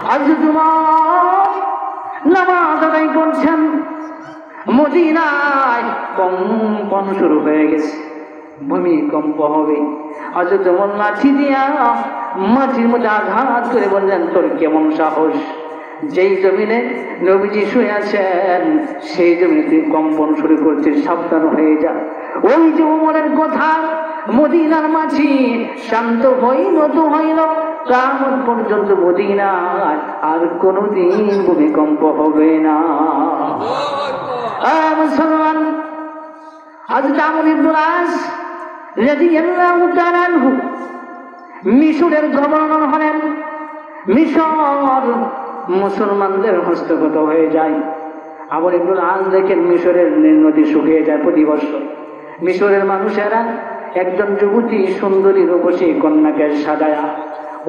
হযরত উমর নামাজ আদায় করছেন, মদিনায় কম্পন শুরু হয়ে গেছে, ভূমিকম্প হবে। হযরত উমর লাঠি দিয়া মাটির মধ্যে আঘাত করে বললেন, তোর কেমন সাহস, যেই জমিনে নবীজি শুয়ে আছেন সেই জমিনে তুই কম্পন শুরু করছিস, সাবধান হয়ে যা। ওই যে উমরের কথা, মদিনার মাঝি শান্ত হইল তো হইল, কিয়ামত পর্যন্ত মদিনায় আর কোনোদিন ভূমিকম্প হবে না। মুসলমান, হযরত আমর ইবনে আস রাদিয়াল্লাহু তাআলা আনহু মিশরের গভর্নর হলেন। মিশর মুসলমানদের হস্তগত হয়ে যায়। আমর ইবনে আস দেখেন মিশরের নদী শুকিয়ে যায় প্রতি বছর। মিশরের মানুষেরা একজন যুবতী সুন্দরী রূপসী কন্যাকে সাজায়া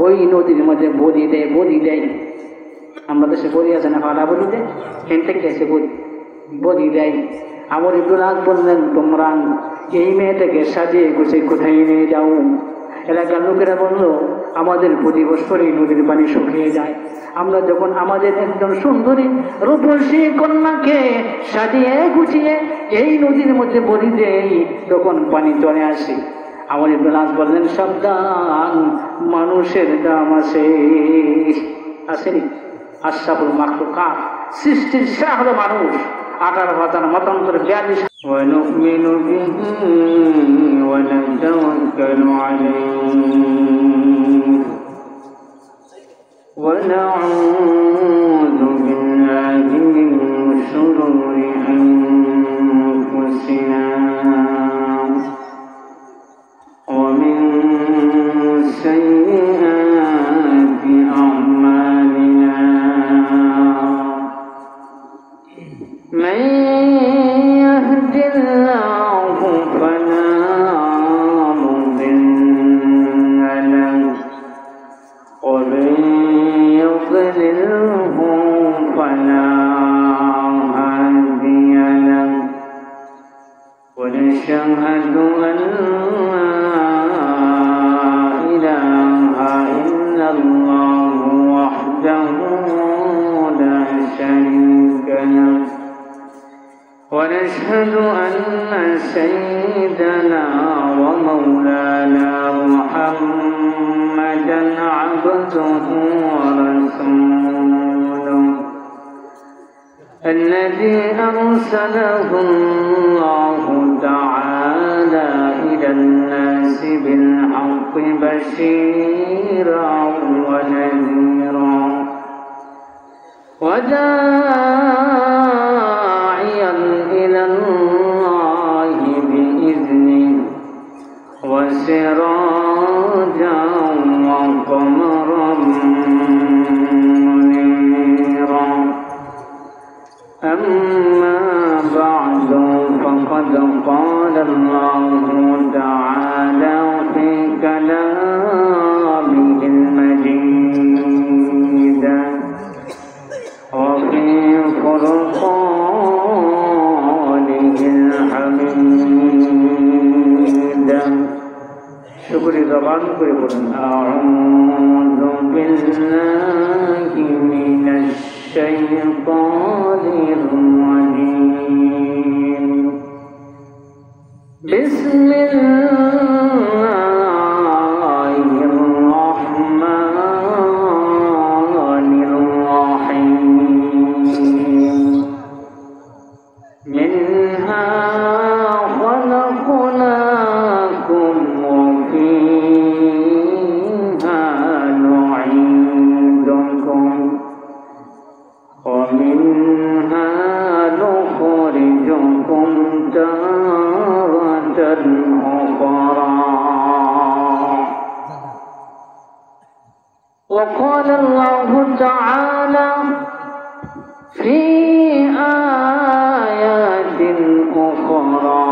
ওই নদীর মধ্যে বলি দেয়। আমরা দেশে বলি আছে না, ফাটা বলি দেয়, হেন থেকে এসে বলি দেয়। আমর ইবনে আস বললেন, তোমরা এই মেয়েটাকে সাজিয়ে গুছিয়ে কোথায় নিয়ে যাও? এলাকার লোকেরা বলল, আমাদের প্রতি বছরই নদীর পানি শুকিয়ে যায়, আমরা যখন আমাদের একজন সুন্দরী রূপসী কন্যাকে সাজিয়ে গুছিয়ে এই নদীর মধ্যে বলি দেই, তখন পানি চলে আসে। আমর ইবনে আস বললেন, সাবধান, মানুষের দাম আছে, আসেনি? আশরাফুল মাখলুকাত, সৃষ্টির সেরা হলো মানুষ। 18,000 মতান্তরে 42 ونؤمن به ونتوكل عليه ونعوذ بالله من شرور أنفسنا ومن سيئات أعمالنا من يهد الله فلا مضل له ومن يضلله فلا هادي له ونشهد أن لا إله إلا الله وحده لا شريك له ونشهد أن سيدنا ومولانا محمدا عبده ورسوله الذي أرسله الله تعالى إلى الناس بالحق بشيرا ونذيرا وداعيا إلى الله بإذنه وسراجا وقمرا منيرا أما بعد فقد قال الله تعالى في كلامه المجيد وفي فرقانه الحميد شكري زبان করে বলুন أعوذ بالله من الشيطان الرجيم بسم الله الرحمن الرحيم منها خلقناكم وفيها نعيدكم ومنها نخرجكم تارة أخرى وقال الله تعالى في آيات أخرى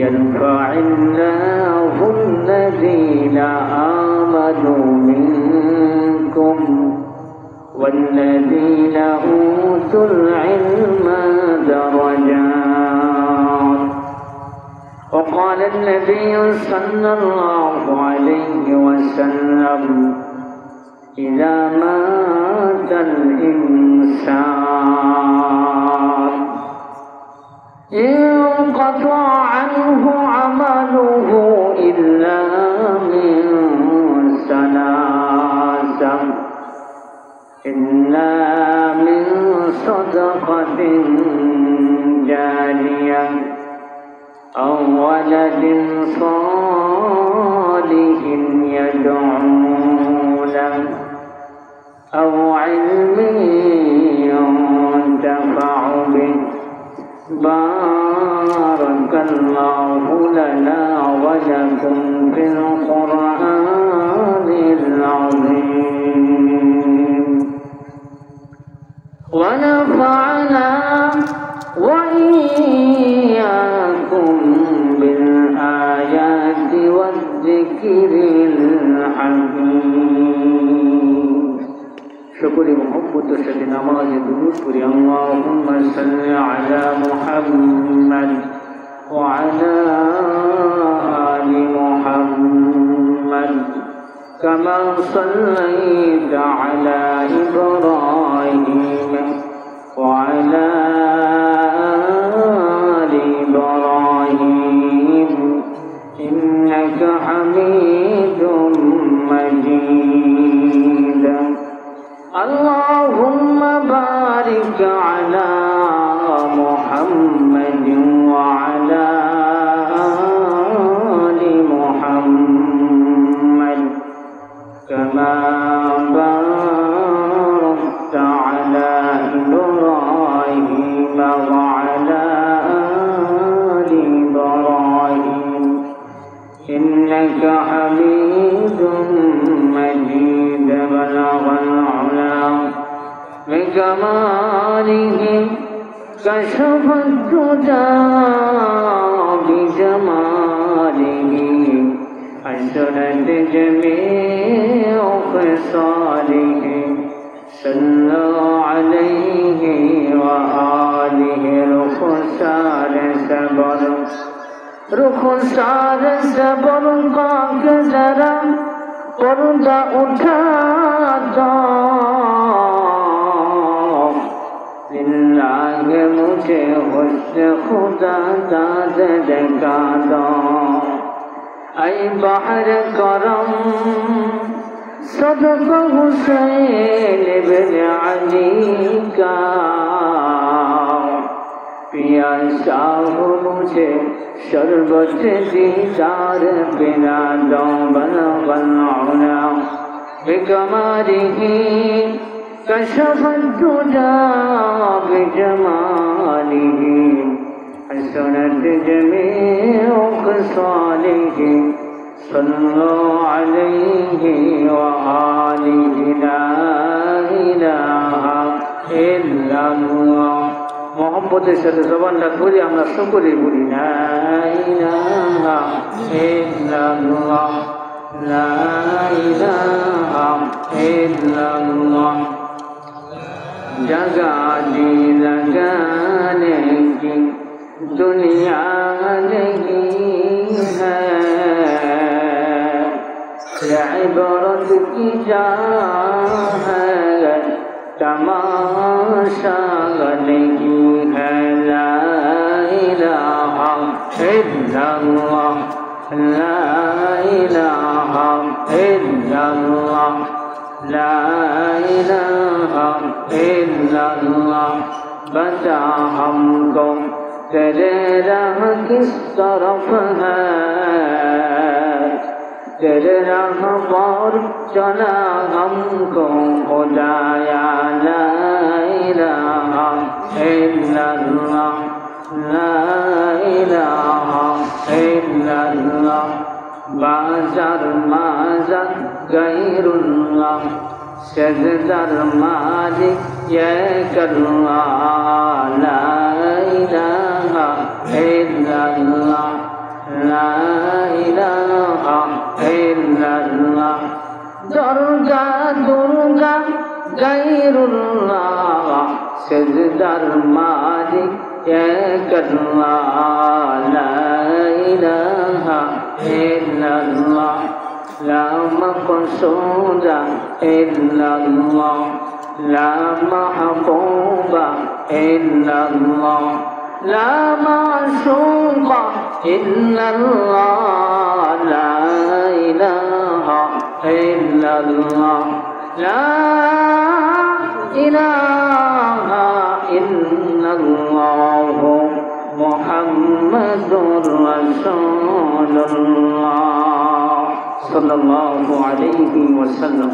يرفع الله الذين آمنوا منكم والذين أوتوا العلم درجات وقال النبي صلى الله عليه وسلم إذا مات الإنسان انقطع عنه عمله إلا من ثلاثة إلا من صدقة جارية أو ولد صالح يدعو له أو علم ينتفع به بارك الله لنا ولكم في القرآن العظيم ونفعنا وإياكم بالآيات والذكر الحكيم شكري محبة سيدنا ماجد نذكر اللهم صل على محمد وعلى آل محمد كما صليت على إبراهيم وعلى آل إبراهيم إنك حميد مجيد اللهم بارك على محمد وعلى آل محمد كما باركت على إبراهيم وعلى آل إبراهيم إنك حميد مجيد بلغ العلا بكماله كشف الدجى بجماله حسنت جميع خصاله صلوا عليه وآله رخسار صبر کا ذرا پردہ اٹھا دو للہ مجھے حسن خدا داد دکھا دو اے بحر کرم صدق حسین بن علی کا پیاسا ہو مجھے شربت دیدار بنا دو بلغ العلا بکمالہ کشف الدجى بجمالہ حسنت جميع خصاله صلوا عليه وآله لا إله إلا الله মোহাম্মদের সাথে জবানটা ধরে আমরা সকলে বলি লা ইলাহা ইল্লাল্লাহ লা ইলাহা ইল্লাল্লাহ जगा जी लगाने की दुनिया नहीं है इबरत की जा है तमाशा नहीं है ला इलाहा इल्लल्लाह ला इलाहा इल्लल्लाह لا إله إلا الله बता हमको तेरे राह किस तरफ है तेरे राह पर चला हमको खुदाया ला इलाहा इल्लल्लाह ला इलाहा इल्लल्लाह बाजार माजार गैरुल्लाह सजदर मालिक ये कल्लाह ला इलाहा इल्लल्लाह ला इलाहा इल्लल्लाह दुर्गा दुर्गा गैरुल्लाह सजदर मालिक ये कल्लाह ला इलाहा इल्लल्लाह ला मक़सूदा إلا الله لا محبوب إلا الله لا معشوق إلا الله لا إله إلا الله لا إله إلا الله محمد رسول الله صلى الله عليه وسلم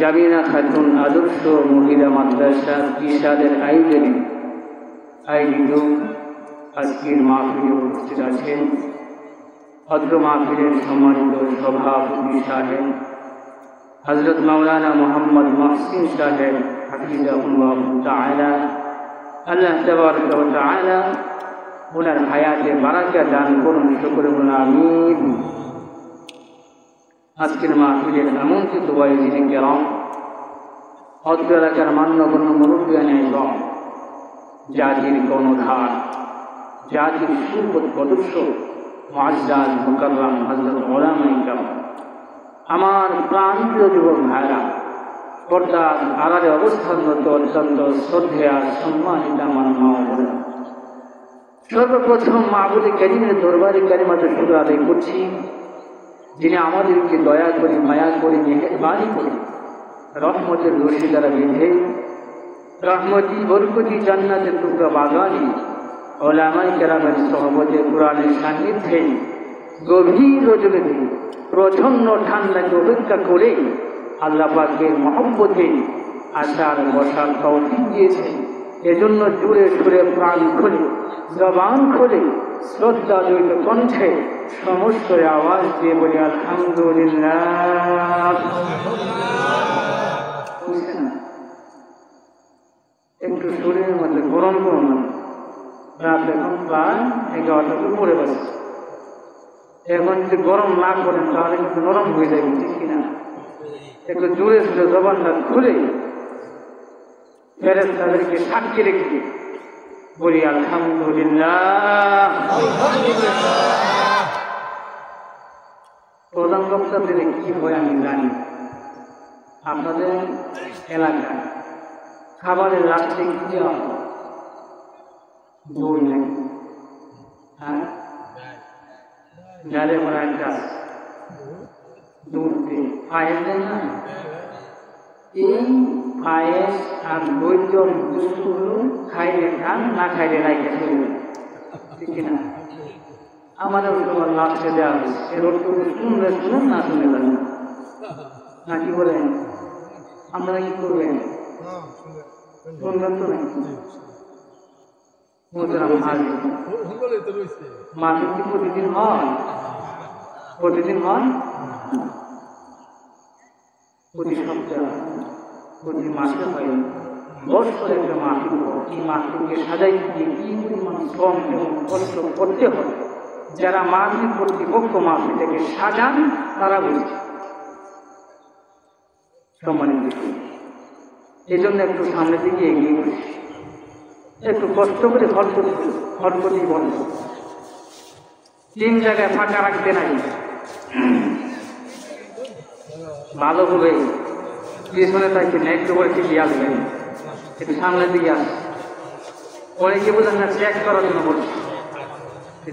জামিনা খাতুন আদর্শ মহিলা মাদ্রাসা ইশাদের আয়োজিত আজকের মাহফিলে উপস্থিত আছেন অত্র মাহফিলের সম্মানিত সভাপতি সাহেব হযরত মাওলানা মোহাম্মদ মহসিন সাহেব হাফিজাহুল্লাহ তাআলা। আল্লাহ তাবারক ওয়া তাআলা ওনার হায়াতে বারাকা দান করুন, সকলে বলুন আমিন। আজকের মাহফিলের আমন্ত্রিত ওয়াইজিন কেরাম, অত্র এলাকার মান্যগণ্য মুরব্বিয়ান ইকরাম, জাতির কর্ণধার, জাতির সুরপথ সদস্য মুআজ্জাজ মুকাররম হযরত উলামায়ে কেরাম, আমার প্রাণপ্রিয় যুবক ভাইরা, পর্দার আড়ালে অবস্থানরত অত্যন্ত শ্রদ্ধেয় সম্মানিত আমার মা বোনেরা, সর্বপ্রথম মাহবুবে কারীমের দরবারে কালিমাত শুকর আদায় করছি, যিনি আমাদেরকে দয়া করে মায়া করে মেহেরবানি করে রহমতের রশি দ্বারা বেঁধে রহমতি বরকতি জান্নাতের টুকরা বাগানে উলামায়ে কেরামের সহবতে কোরআনের সান্নিধ্যে গভীর রজনীতে প্রচণ্ড ঠান্ডাকে উপেক্ষা করে আল্লাহ পাকের মহব্বতে আসার বসার তৌফিক দিয়েছেন। এজন্য জুড়ে সুরে প্রাণ খুলে জবান খুলে শ্রদ্ধা জড়িত কণ্ঠে সমস্ত আওয়াজ দিয়ে বলি আলহামদুলিল্লাহ। একটু শরীরের মধ্যে গরম গরম রাত এখন প্রায় 11টার উপরে বাজে। এখন যদি গরম না করেন তাহলে কিন্তু নরম হয়ে যাবে, ঠিক কিনা? একটু জোরে সুরে জবানটা খুলে ফেরেশতাদেরকে সাক্ষী রেখে বলি আলহামদুলিল্লাহ। প্রধান বক্তাদের কি হয় আমি জানি। আপনাদের এলাকায় খাবারের রাত্রে কি দেওয়া হয়? দই নাকি? হ্যাঁ, ডালে ভরা একটা দুধ দিয়ে পায়েস দেয় না? এই পায়েস আর দই দুধগুলো খাইলে খান, না খাইলে রাইখে চলবে, ঠিক না? আমাদের তোমার লাভকে দেওয়া হয়েছে, এর অর্থ শুনলে শুনুন, না শুনে যাবেন না। কি বলেন? আপনারা কি করবেন? শুনবেন তো নাকি? মাসে কি প্রতিদিন হয়? প্রতিদিন হয়? প্রতি সপ্তাহ, প্রতি মাসে হয়, বছর একটা মাসিক হয়। এই মাসিককে সাজাইতে গিয়ে কি পরিমাণ শ্রম এবং কষ্ট করতে হয়, যারা মাসিক কর্তৃপক্ষ মাসিকটাকে সাজান তারা বুঝছে সম্মানিত। এই জন্য একটু সামনের দিকে এগিয়ে বসি, একটু কষ্ট করে হরকতি বন্ধ। 3 জায়গায় ফাঁকা রাখতে নাই, ভালো হবে পিছনে থাকতে না, একটু করে ঠিক আসবেন, একটু সামনের দিকে আসবে। অনেকে বোঝেন না, চেক করার জন্য বলছি,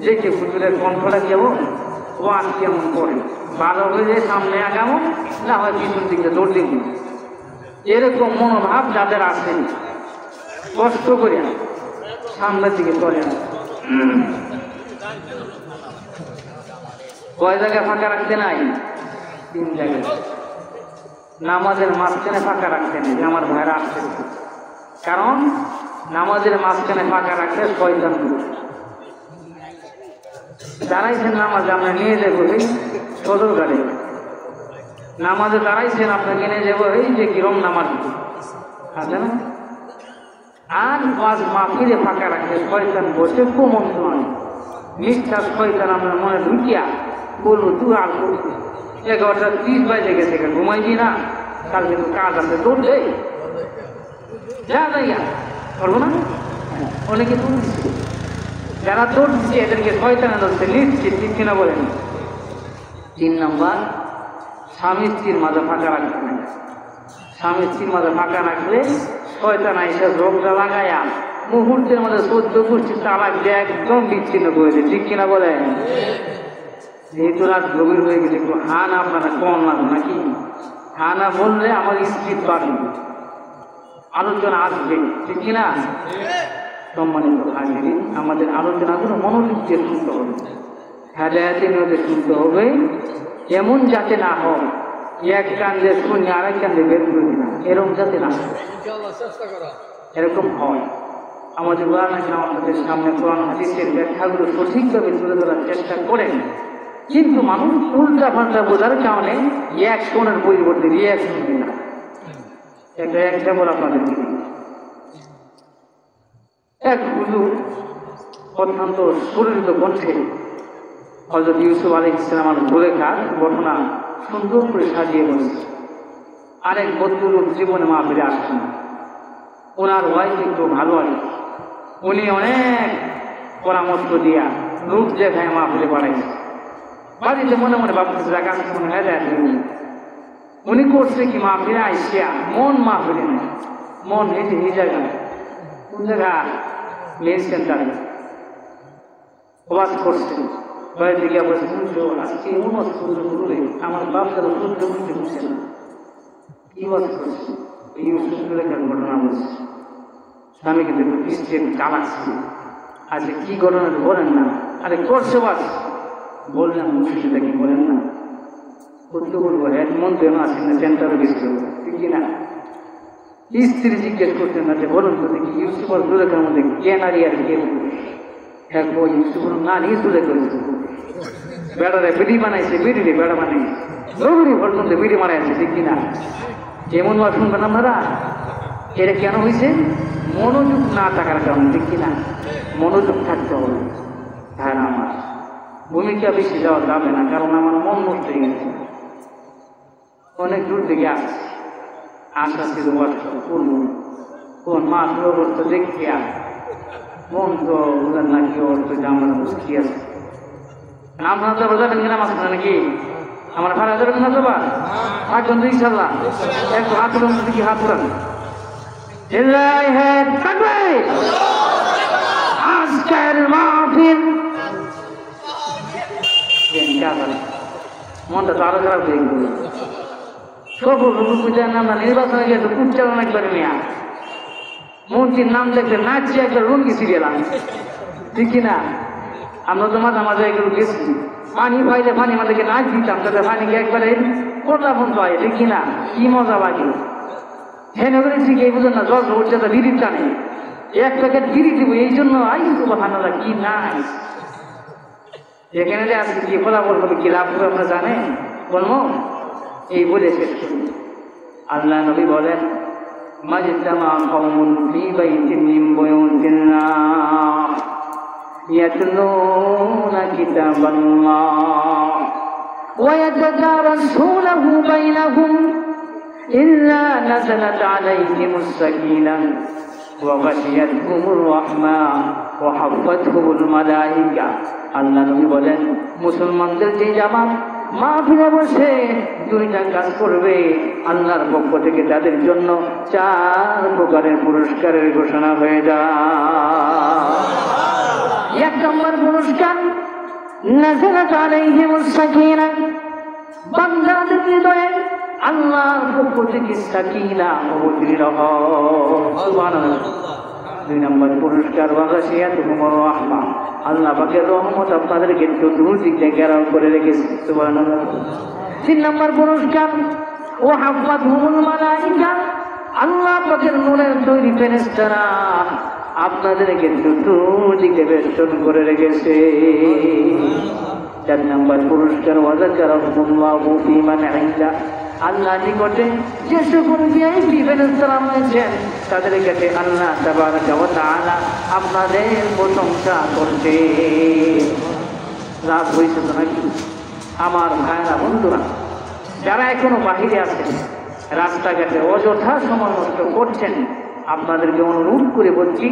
দেখে হুজুরের কণ্ঠটা কেমন, ও আর কেমন করে, ভালো হয়ে যায় সামনে আগামো, না হয় পিছন দিকে দৌড় দিব। এরকম মনোভাব যাদের আছে, কষ্ট করে সামনের দিকে চলে না। কয় জায়গায় ফাঁকা রাখতে নাই? 3 জায়গায়। নামাজের মাঝখানে ফাঁকা রাখতে নেই, আমার ভাইরা আসছে। কারণ নামাজের মাঝখানে ফাঁকা রাখতে শয়তান দাঁড়াইছেন নামাজে, আমরা নিয়ে যাবো এই সদর গাড়ি নামাজে দাঁড়াইছেন, আপনাকে নিয়ে যাবো এই যে কিরম নামাজ আছে না। আর মাহফিলে ফাঁকা রাখতে শয়তান বসে কুমন্ত্র নয়, মিথ্যা শয়তান আমরা মনে ঢুকিয়া বলবো তুই আর করবি 11:30 বাজে গেছে, ঘুমাইবি না, কালকে তো কাজ আছে, দৌড় দেই যা যাইয়া করবো না। অনেকে দৌড় দিচ্ছে, যারা দৌড় দিচ্ছে এদেরকে শয়তানে ধরছে, লিখছে, ঠিক কিনা বলেন? 3 নাম্বার স্বামী স্ত্রীর মাঝে ফাঁকা রাখবে না। স্বামী স্ত্রীর মাঝে ফাঁকা রাখলে শয়তান আইসা রোগটা লাগাইয়া মুহূর্তের মধ্যে 14 গোষ্ঠী তালাক দিয়ে একদম বিচ্ছিন্ন করে দেয়। ঠিক কিনা বলেন? যেহেতু রাত গভীর হয়ে গেছে, একটু হানা আপনারা কম লাগবে নাকি? হানা বললে আমার স্পিড বাড়বে, আলোচনা আসবে। ঠিক কিনা? সম্মানিত হাজিরিন, আমাদের আলোচনাগুলো মনোযোগ দিয়ে শুনতে হবে, হেদায়েতের মধ্যে শুনতে হবে। এমন যাতে না হয় এক কান্দে শুনে আরেক কান্দে বের করে দিলাম, এরকম যাতে না হয়। এরকম হয় আমাদের আমাদের সামনে কোরআন হাদিসের ব্যাখ্যাগুলো সঠিকভাবে তুলে ধরার চেষ্টা করেন, কিন্তু মানুষ উল্টা পাল্টা বোঝার কারণে এক শোনের পরিবর্তে রিয়াকশন দিই না। একটা এক্সাম্পল আপনাদের দিই। এক হুজুর অত্যন্ত সুরিত কণ্ঠে হযরত ইউসুফ আলাইহিস সালামের জুলেখার ঘটনা সুন্দর করে সাজিয়ে বলছে। আরেক ভদ্রলোক জীবনে মাহফিলে আসছেন, ওনার ওয়াইফ একটু ভালো আছে, উনি অনেক পরামর্শ দিয়া রূপ দেখায় মাহফিলে পাঠাইছে। বাড়িতে মনে মনে ভাবতেছে জায়গা মনে হয় উনি করছে কি মাহফিলে আইসিয়া মন মাহফিলে নেই, মন হেঁটে এই জায়গায় কোন জায়গা মেন সেন্টারে ওয়াজ করছেন। বাড়িতে গিয়ে বলছে আজকে আমার বাপ দাদা সহ্য করতে পারছে না, কি ওয়াজ করছে? এই সুন্দরের ঘটনা বলছে। স্বামী কিন্তু স্ত্রী চালাচ্ছে, আজকে কি ঘটনা বলেন না। আরে করছে ওয়াজ বললাম সেটা কি বলেন না, করতে বলবো এক মন্ত্রী আছেন না সেন্টারে গেছিল, ঠিক কিনা? স্ত্রী জিজ্ঞেস করতেন না যে বলুন তো দেখি ইউসুফের জুলেখার মধ্যে কে নারী আর কে পুরুষ? ইউসুফের নারী জুলে করেছে, বেড়ারে বিড়ি বানাইছে, বিড়িরে বেড়া বানাইছে, রবি পর্যন্ত বিড়ি মারাইছে, ঠিক কিনা? কেমন ওয়াজ শুনবেন আপনারা? এটা কেন হয়েছে? মনোযোগ না থাকার কারণে, ঠিক কিনা? মনোযোগ থাকতে হবে। হ্যাঁ, আমার ভূমিকা বেশি যাওয়া যাবে না, কারণ আমার মন নষ্ট হয়ে গেছে, অনেক দূর থেকে আসছে, আশা ছিল করবো কোন মাছ অবস্থা দেখিয়া মন তো বুঝলেন না কি অবস্থা আমরা বুঝতে আছে। আপনারা তো যাবেন কিনা মাছ নাকি? আমার ভাড়া যাবেন না যাবা? থাকবেন তো ইনশাল্লাহ। একটু হাত উড়ান, দেখি হাত উড়ান। আজকের মাহফিল মনটা তো আরো খারাপ হয়ে গেল। সফল পূজার নাম না নির্বাচনে গেছে উচ্চারণ একবার নিয়ে মন্ত্রীর নাম দেখলে নাচছি একবার রুম গেছি গেলাম, ঠিক কিনা? আমরা তো মাঝে মাঝে এগুলো গেছি, পানি পাইলে পানি আমাদেরকে নাচ দিতাম, তাদের পানিকে একবারে কোটাফোন পাই, ঠিক কিনা? কি মজা লাগে। হ্যাঁ নগরে ঠিক এই বুঝলেন না, জল উঠছে তো বিড়ির টানে এক প্যাকেট বিড়ি দিব, এই জন্য আইসু কথা না কি নাই এখানে যে আজকে কি ফলাফল হবে, কি লাভ হবে আমরা জানেন? বলবো এই বলে শেষ করি। আল্লাহ নবী বলেন মাজতামা কওমুন ফি বাইতিন মিন বুয়ুতিল্লাহ ইয়াতলুনা কিতাবাল্লাহ ওয়া ইয়াতাদারাসুনাহু বাইনাহুম ইল্লা নাযালাত আলাইহিমুস সাকিনাহ ওয়া গাশিয়াতহুমুর রাহমা ওয়া হাফাতহুমুল মালায়েকা। আল্লাহ নবী বলেন মুসলমানদের যে জামাত মাহফিলে বসে দুইটা কাজ করবে, আল্লাহর পক্ষ থেকে তাদের জন্য 4 প্রকারের পুরস্কারের ঘোষণা হয়ে যায়। 1 নম্বর পুরস্কার নাযালাত আলাইহিমুস সাকিনাহ, বান্দাদের হৃদয়ে আল্লাহর পক্ষ থেকে সাকিনাহ অবতীর্ণ হয়। সুবহানাল্লাহ। 2 নম্বর পুরস্কার ওয়া গাশিয়াতহুমুর রাহমা, আল্লাহ পাকের রহমত আপনাদেরকে চতুর্দিক থেকে ঘেরাও করে রেখেছে। সুবহানাল্লাহ। 3 নম্বর পুরস্কার ওয়া হাফাতহুমুল মালায়েকা, আল্লাহ পাকের নূরের তৈরি ফেরেশতারা আপনাদেরকে চতুর্দিকে বেষ্টন করে রেখেছে। 4 নম্বর পুরস্কার ওয়া যাকারাহুল্লাহু ফী মান ইনদা, আল্লাহ নিকটে যে সকল ভিআইপি ফেরেশতারা রয়েছেন তাদের কাছে আল্লাহ তাবারাকা ওয়া তাআলা আপনাদের প্রশংসা করতে। লাভ হয়েছে তো নাকি আমার ভাইরা বন্ধুরা? যারা এখনো বাহিরে আছেন, রাস্তাঘাটে অযথা সময় নষ্ট করছেন, আপনাদেরকে অনুরোধ করে বলছি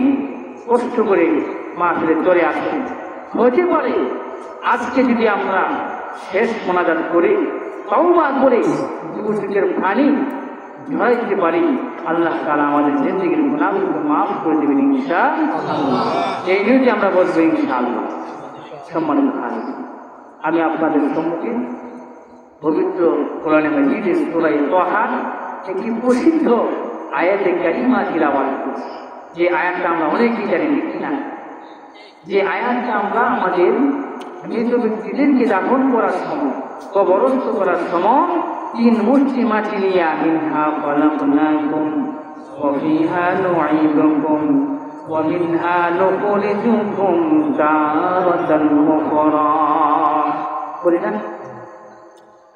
কষ্ট করে মাহফিলে চলে আসেন। হতে পারে আজকে যদি আমরা শেষ মোনাজাত করি তওবা করে যুবকের পানি ঝরাই দিতে পারি, আল্লাহ তাআলা আমাদের জিন্দেগির গুনাহগুলো মাফ করে দেবেন ইনশাআল্লাহ। এই নিয়ে আমরা বলবো ইনশাআল্লাহ। সম্মানিত হাজির, আমি আপনাদের সম্মুখে পবিত্র কোরআনে মাজিদের সূরা তাহা একটি প্রসিদ্ধ আয়াতে কারিমা তিলাওয়াত করছি। যে আয়াতটা আমরা অনেকেই জানি না, যে আয়াতটা আমরা আমাদের মৃত ব্যক্তিদেরকে দাফন করার সময়, কবরস্থ করার সময় 3 মুষ্টি মাটি নিয়ে মিনহা খলাকনাকুম ওয়া ফিহা নুঈদুকুম ওয়া মিনহা নুখরিজুকুম তারাতান উখরা বলি না?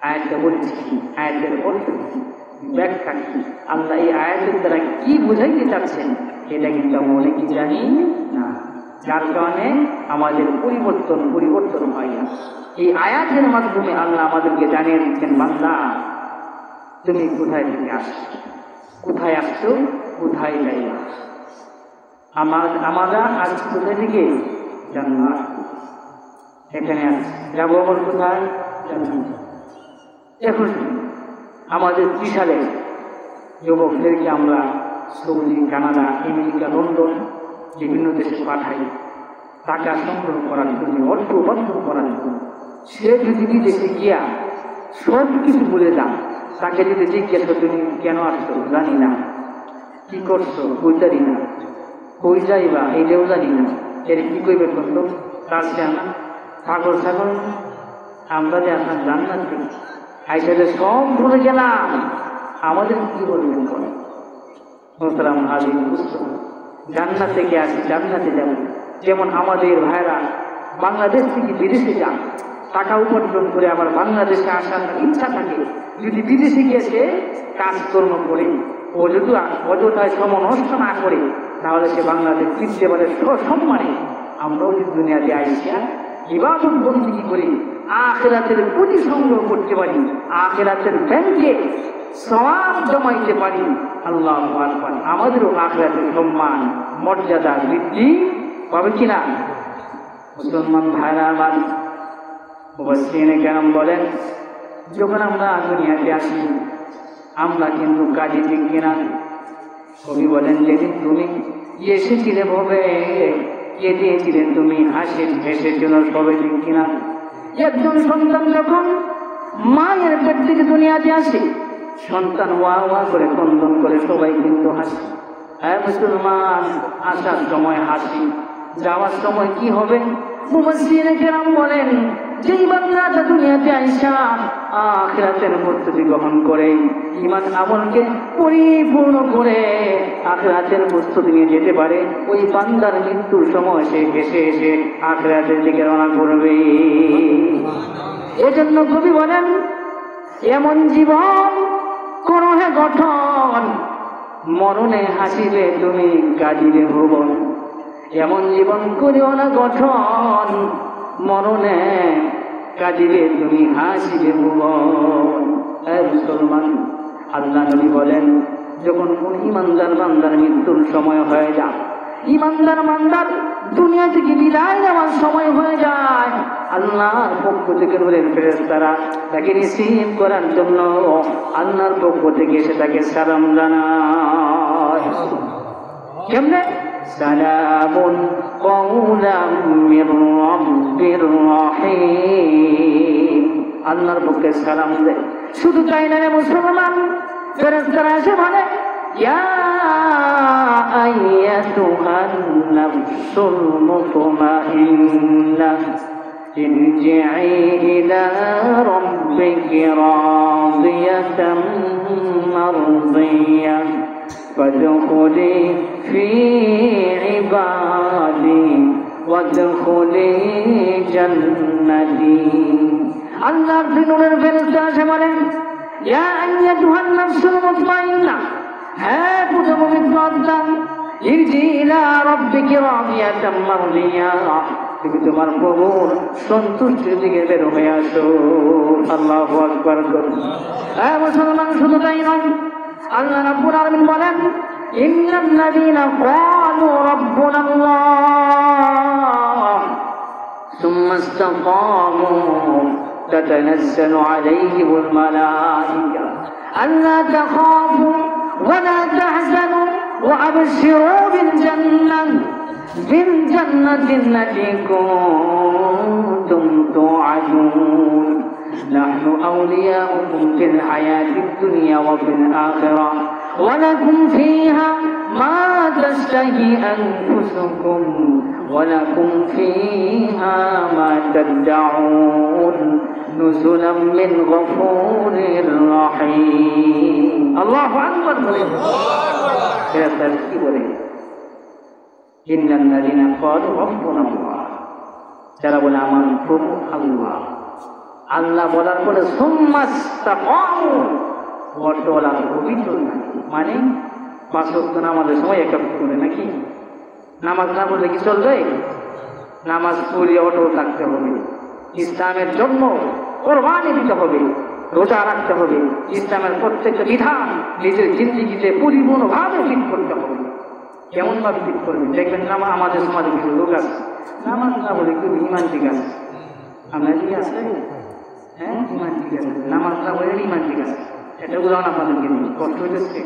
আয়াতটা বলছি, আয়াতের অর্থ কি, ব্যাখ্যা কি, আল্লাহ এই আয়াতের দ্বারা কি বোঝাইতে চাচ্ছেন এটা কিন্তু আমরা অনেকে জানি না, যার কারণে আমাদের পরিবর্তন হয় না। এই আয়াতের মাধ্যমে আল্লাহ আমাদেরকে জানিয়ে দিচ্ছেন, বান্দা তুমি কোথায় থেকে আসছো, কোথায় আসছো, কোথায় যাইবা। আমরা আজ কোথায় থেকে জান্নাত, এখানে আসছি, যাবো আমার কোথায় জান্নাত। এখন আমাদের 30 সালে যুবকদেরকে আমরা সৌদি, কানাডা, আমেরিকা, লন্ডন বিভিন্ন দেশে পাঠাই টাকা সংগ্রহ করার জন্য, অর্থ উপার্জন করার জন্য। সে যদি বিদেশে গিয়া সব কিছু বলে যান, তাকে যদি জিজ্ঞাসা তুমি কেন আসছো, জানি না, কি করছো, কই জানি না, কই যাইবা এইটাও জানি না, এর কি কইবে করতো, তার জানা পাগল ছাগল, আমরা যে আপনার জান্নাত পেয়েছি, আইসাতে সব ভুলে গেলাম, আমাদের কি বলবেন করে? জান্নাত থেকে আসি, জান্নাতে যাব। যেমন আমাদের ভাইরা বাংলাদেশ থেকে বিদেশে যান, টাকা উপার্জন করে আবার বাংলাদেশে আসার ইচ্ছা থাকে, যদি বিদেশে গিয়ে সে কাজকর্ম করে ও যদি অযথায় সময় নষ্ট না করে, তাহলে সে বাংলাদেশ ফিরতে পারে সম্মানে। আমরাও যদি দুনিয়াতে আইসিয়া ইবাদত বন্দেগী করি, আখিরাতের পুঁজি সংগ্রহ করতে পারি, আখিরাতের ব্যাংকে সওয়াব জমাইতে পারি, আল্লাহু আকবার, আমাদেরও আখিরাতের সম্মান মর্যাদা বৃদ্ধি পাবে কিনা? মুসলমান ভাইরা আমার, মুফাসসিরিনে কেরাম বলেন, যখন আমরা দুনিয়াতে আসি আমরা কিন্তু কাজে ঠিক কিনা। কবি বলেন, যেদিন তুমি এসেছিলে ভবে, কেঁদেছিলে তুমি হেসের জন্য, সবে ঠিক কিনা। একজন সন্তান যখন মায়ের পেট থেকে দুনিয়াতে আসে, সন্তান ওয়া ওয়া করে ক্রন্দন করে, সবাই কিন্তু হাসি। হ্যাঁ মুসলমান, আসার সময় হাসি, যাওয়ার সময় কি হবে? মুফাসসিরিনে কেরাম বলেন, যেই বান্দাটা দুনিয়াতে আইসা আখিরাতের প্রস্তুতি গ্রহণ করে, ঈমান আমলকে পরিপূর্ণ করে আখিরাতের প্রস্তুতি নিয়ে যেতে পারে, ওই বান্দার মৃত্যুর সময় সে হেসে হেসে আখিরাতের দিকে রওনা করবে। এজন্য কবি বলেন, এমন জীবন করো হে গঠন, মরণে হাসিবে তুমি কাঁদিবে ভুবন। এমন জীবন করিও না গঠন, মরণে কাঁদিবে তুমি হাসিবে ভুবন। মুসলমান, আল্লাহ নবী বলেন, যখন কোন ইমানদার বান্দার মৃত্যুর সময় হয়ে যায়, ইমানদার বান্দার দুনিয়া থেকে বিদায় নেওয়ার সময় হয়ে যায়, আল্লাহর পক্ষ থেকে নূরের ফেরেশতারা তাকে রিসিভ করার জন্য আল্লাহর পক্ষ থেকে এসে তাকে সালাম জানায়। কেমনে? সালামুন কওলাম মির রাব্বির রহিম, আল্লাহর পক্ষে সালাম দেয়। শুধু তাই না রে মুসলমান, ফেরেশতারা এসে বলে, ইয়া আইয়াতুহান নাফসুল মুতমাইন্নাহ ইরজিই ইলা রাব্বিকি রাদিয়াতাম মারদিয়াহ ফাদখুলি ফি ইবাদি ওয়াদখুলি জান্নাতি। আল্লাহর নূরের ফেরেশতা এসে বলেন, ইয়া আইয়াতুহান নাফসুল মুতমাইন্নাহ, হ্যাঁ পবিত্র আত্মা, ইরজি ইলা রাব্বিকি রাদিয়াতাম মারদিয়াহ, তুমি তোমার প্রভুর সন্তুষ্টির দিকে বের হয়ে আসো। আল্লাহু আকবার। হ্যাঁ মুসলমান, শুধু তাই নয়, আল্লাহ রাব্বুল আলামিন বলেন, ইন্নাল্লাযীনা ক্বালু রাব্বুনাল্লাহ সুম্মা ইসতাকামু تتنزل عليهم الملائكة ألا تخافوا ولا تحزنوا وأبشروا بالجنة التي كنتم توعدون نحن أولياؤكم في الحياة الدنيا وفي الآخرة ولكم فيها ما تشتهي أنفسكم ولكم فيها ما تدعون نزلا من غفور رحيم الله أكبر إن الذين قالوا ربنا الله যারা বলে আমার প্রভু আল্লাহ আল্লাহ বলার পরে সুম্মাস্তাকামু অটলার পবিত্র মানে পাঁচ ওয়াক্ত নামাজের সময় একা করে নাকি নামাজ না পড়লে কি চলবে নামাজ পড়িয়ে অটল থাকতে হবে ইসলামের জন্য কোরবানি দিতে হবে রোজা রাখতে হবে ইসলামের প্রত্যেকটা বিধান নিজের জিন্দিগিতে পরিপূর্ণভাবে ফিট করতে হবে কেমন ভাবে ফিট করবে দেখবেন আমাদের সমাজে কিছু লোক আছে নামাজ না বলে একটু ইমান ঠিক আছে আমরা ঠিক আছে হ্যাঁ ইমান ঠিক আছে নামাজ না বলে ইমান ঠিক আছে এটা উদাহরণ আপনাদেরকে দিই কষ্ট হইতেছে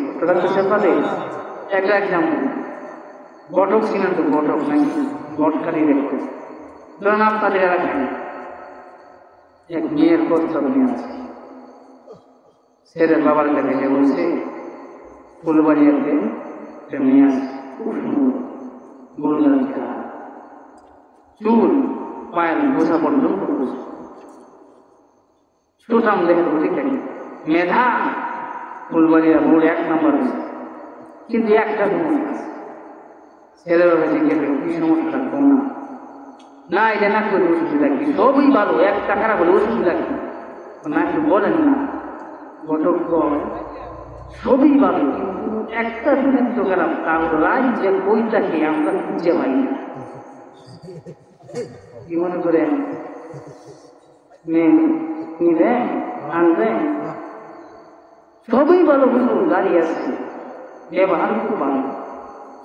একটা এক্সাম্পল বটক চিনেন তো বটক নাকি বটকালি দেখতে ধরুন আপনাদের এলাকায় এক মেয়ের প্রস্তাব নিয়ে আছে ছেলের বাবার কাছে বলছে ফুলবাড়িয়াতে একটা মেয়ে আছে খুব সুন্দর গোলগাল চুল পায়ের বোঝা পর্যন্ত সুঠাম দেখে ঠিক মেধা ফুলবাড়িয়া বোর্ড 1 নম্বর কিন্তু একটা ছেলের বাবা জিজ্ঞেস করে কি সমস্যা কম না এটা না করে অসুবিধা কি সবই ভালো একটা খারাপ হলে অসুবিধা কি না একটু বলেন না ঘটক সবই ভালো কিন্তু একটা চরিত্র খারাপ কারণ রাজ্যে বইটাকে আমরা খুঁজে পাই না কি মনে করেন মেয়ে নিবে আনবে সবই ভালো বুঝুন গাড়ি আসছে ব্যবহার খুব ভালো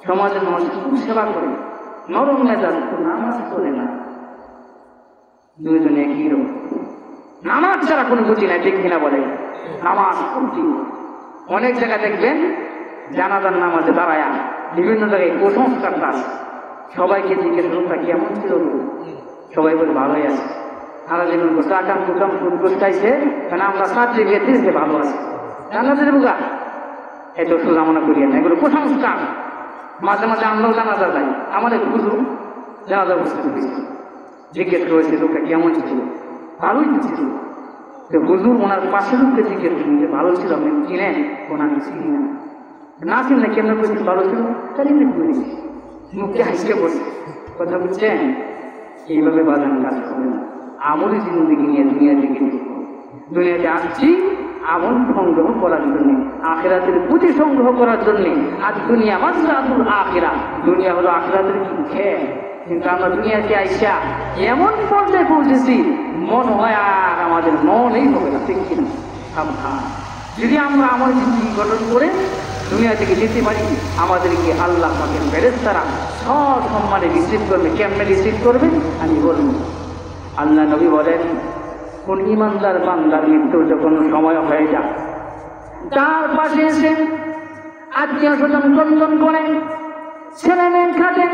সমাজের মানুষ খুব সেবা করে নরম মেজাজ নামাজ করে না দুইজনে একই রকম নামাজ ছাড়া কোনো গতি নাই ঠিক কিনা বলে নামাজ কুটি অনেক জায়গায় দেখবেন জানাজার নামাজে দাঁড়ায়া বিভিন্ন জায়গায় কুসংস্কার কাজ সবাইকে জিজ্ঞেস করুন কেমন ছিল সবাই বলে ভালোই আছে সারাদিন টাকাম টুকাম ফুটবল খাইছে কারণ আমরা সার্টিফিকেট দিয়েছে ভালো আছে জানাজার বুকা এত সোজা মনে করিয়ে না এগুলো কুসংস্কার মাঝে মাঝে আমরাও জানাজা যাই আমাদের বুঝুন জানাজা বুঝতে পেরেছি জিজ্ঞেস করেছে লোকটা কেমন ছিল ভালোই ছিল হুজুর ওনার পাশে লোককে জিজ্ঞেস করুন যে ভালো ছিল আপনি চিনেন ওনাকে চিনি না চিনলে কেমন করেছি ভালো ছিল তার এমনি করেছি মুখে হাসতে বসে কথা বুঝছেন এইভাবে বাজান কাজ করবে না আমলের জিন্দিগি নিয়ে দুনিয়া দিকে দুনিয়াতে আসছি আমল সংগ্রহ করার জন্য আখিরাতের পুঁজি সংগ্রহ করার জন্য আর দুনিয়া মাসরাতুল আখিরা দুনিয়া হলো আখিরাতের কি খেয়ে কিন্তু আমরা দুনিয়াতে আইসা এমন পর্যায়ে পৌঁছেছি মন হয় আর আমাদের মনেই হবে না ঠিক কিনা সাবধান যদি আমরা আমার জিন্দিগি গঠন করে দুনিয়া থেকে যেতে পারি আমাদেরকে আল্লাহ পাকের ফেরেশতারা সব সম্মানে রিসিভ করবে কেমনে রিসিভ করবে আমি বলবো আল্লাহ নবী বলেন কোন ইমানদার বান্দার মৃত্যুর যখন সময় হয়ে যায় তার পাশে এসে আত্মীয় স্বজন ক্রন্দন করেন ছেলে মেয়ে কাঁদেন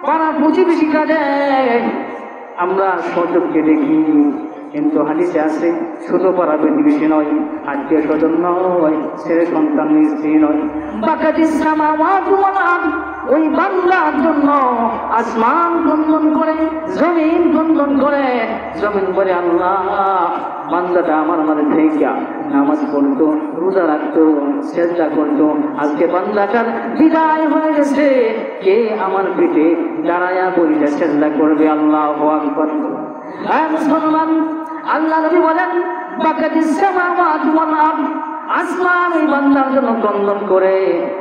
পাড়া প্রতিবেশী কাঁদেন আমরা সচক্ষে দেখি কিন্তু হাদিসে আছে শুধু পাড়া প্রতিবেশী নয় আত্মীয় স্বজন নয় ছেলে সন্তান স্ত্রী নয় বাকাতিস সামাওয়াতু ওয়াল আরদ ওই বান্দার জন্য আসমান ক্রন্দন করে জমিন ক্রন্দন করে জমিন বলে আল্লাহ বান্দাটা আমার থেকে নামাজ পড়তো রোজা রাখতো সেজদা করতো আজকে বান্দাটার বিদায় হয়ে গেছে কে আমার পিঠে দাঁড়ায়া বইটা সেজদা করবে আল্লাহু আকবার মুসলমান আল্লাহ নবী বলেন বাকাতিস সামাওয়াতু ওয়াল আরদ আসমান ওই বান্দার জন্য ক্রন্দন করে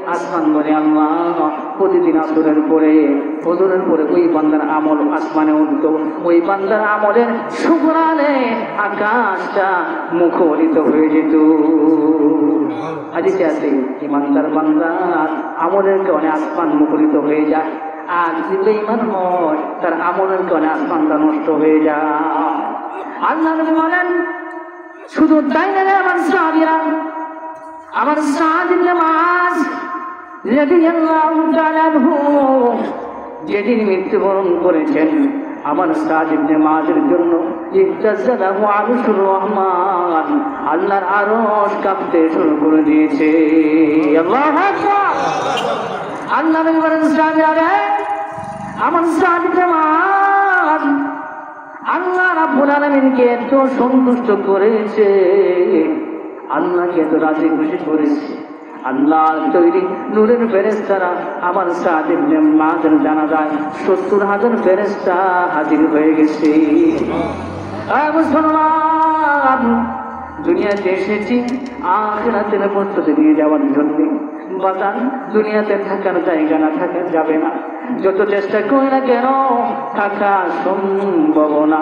আসমান বলে আল্লাহ প্রতিদিন আসরের পরে ফজরের পরে ওই বান্দার আমল আসমানে উঠতো ওই বান্দার আমলের শুকরানে আকাশটা মুখরিত হয়ে যেত হাদিসে আছে ইমানদার বান্দার আমলের কারণে আসমান মুখরিত হয়ে যায় আর যদি বেঈমান হয় তার আমলের কারণে আসমানটা নষ্ট হয়ে যায় আল্লাহ নবী বলেন শুধু তাই না আমার সাহাবীরা, আমার সাদ ইবনে মুআজ রাদিয়াল্লাহু তাআলা আনহু যেদিন মৃত্যুবরণ করেছেন, আমার সাদ ইবনে মুআজের জন্য ইহতাযালাহু আরশুর রহমান, আল্লাহর আরশ কাঁপতে শুরু করে দিয়েছে। আল্লাহু আকবার। আল্লাহ নবী বলেন সাহাবীরা, আমার সাদ ইবনে মুআজ আল্লাহ রাব্বুল আলামিনকে এত সন্তুষ্ট করেছে, আল্লাহকে এত রাজি খুশি করেছে, আল্লাহর তৈরি নূরের ফেরেশতারা আমার সাদ ইবনে মুআজের জানাজায় ৭০,০০০ ফেরেশতা হাজির হয়ে গেছে। মুসলমান, দুনিয়াতে এসেছি আখিরাতের প্রস্তুতি নিয়ে যাওয়ার জন্য। বাজান, দুনিয়াতে থাকার জায়গা না, থাকা যাবে না, যত চেষ্টা করি না কেন থাকা সম্ভব না।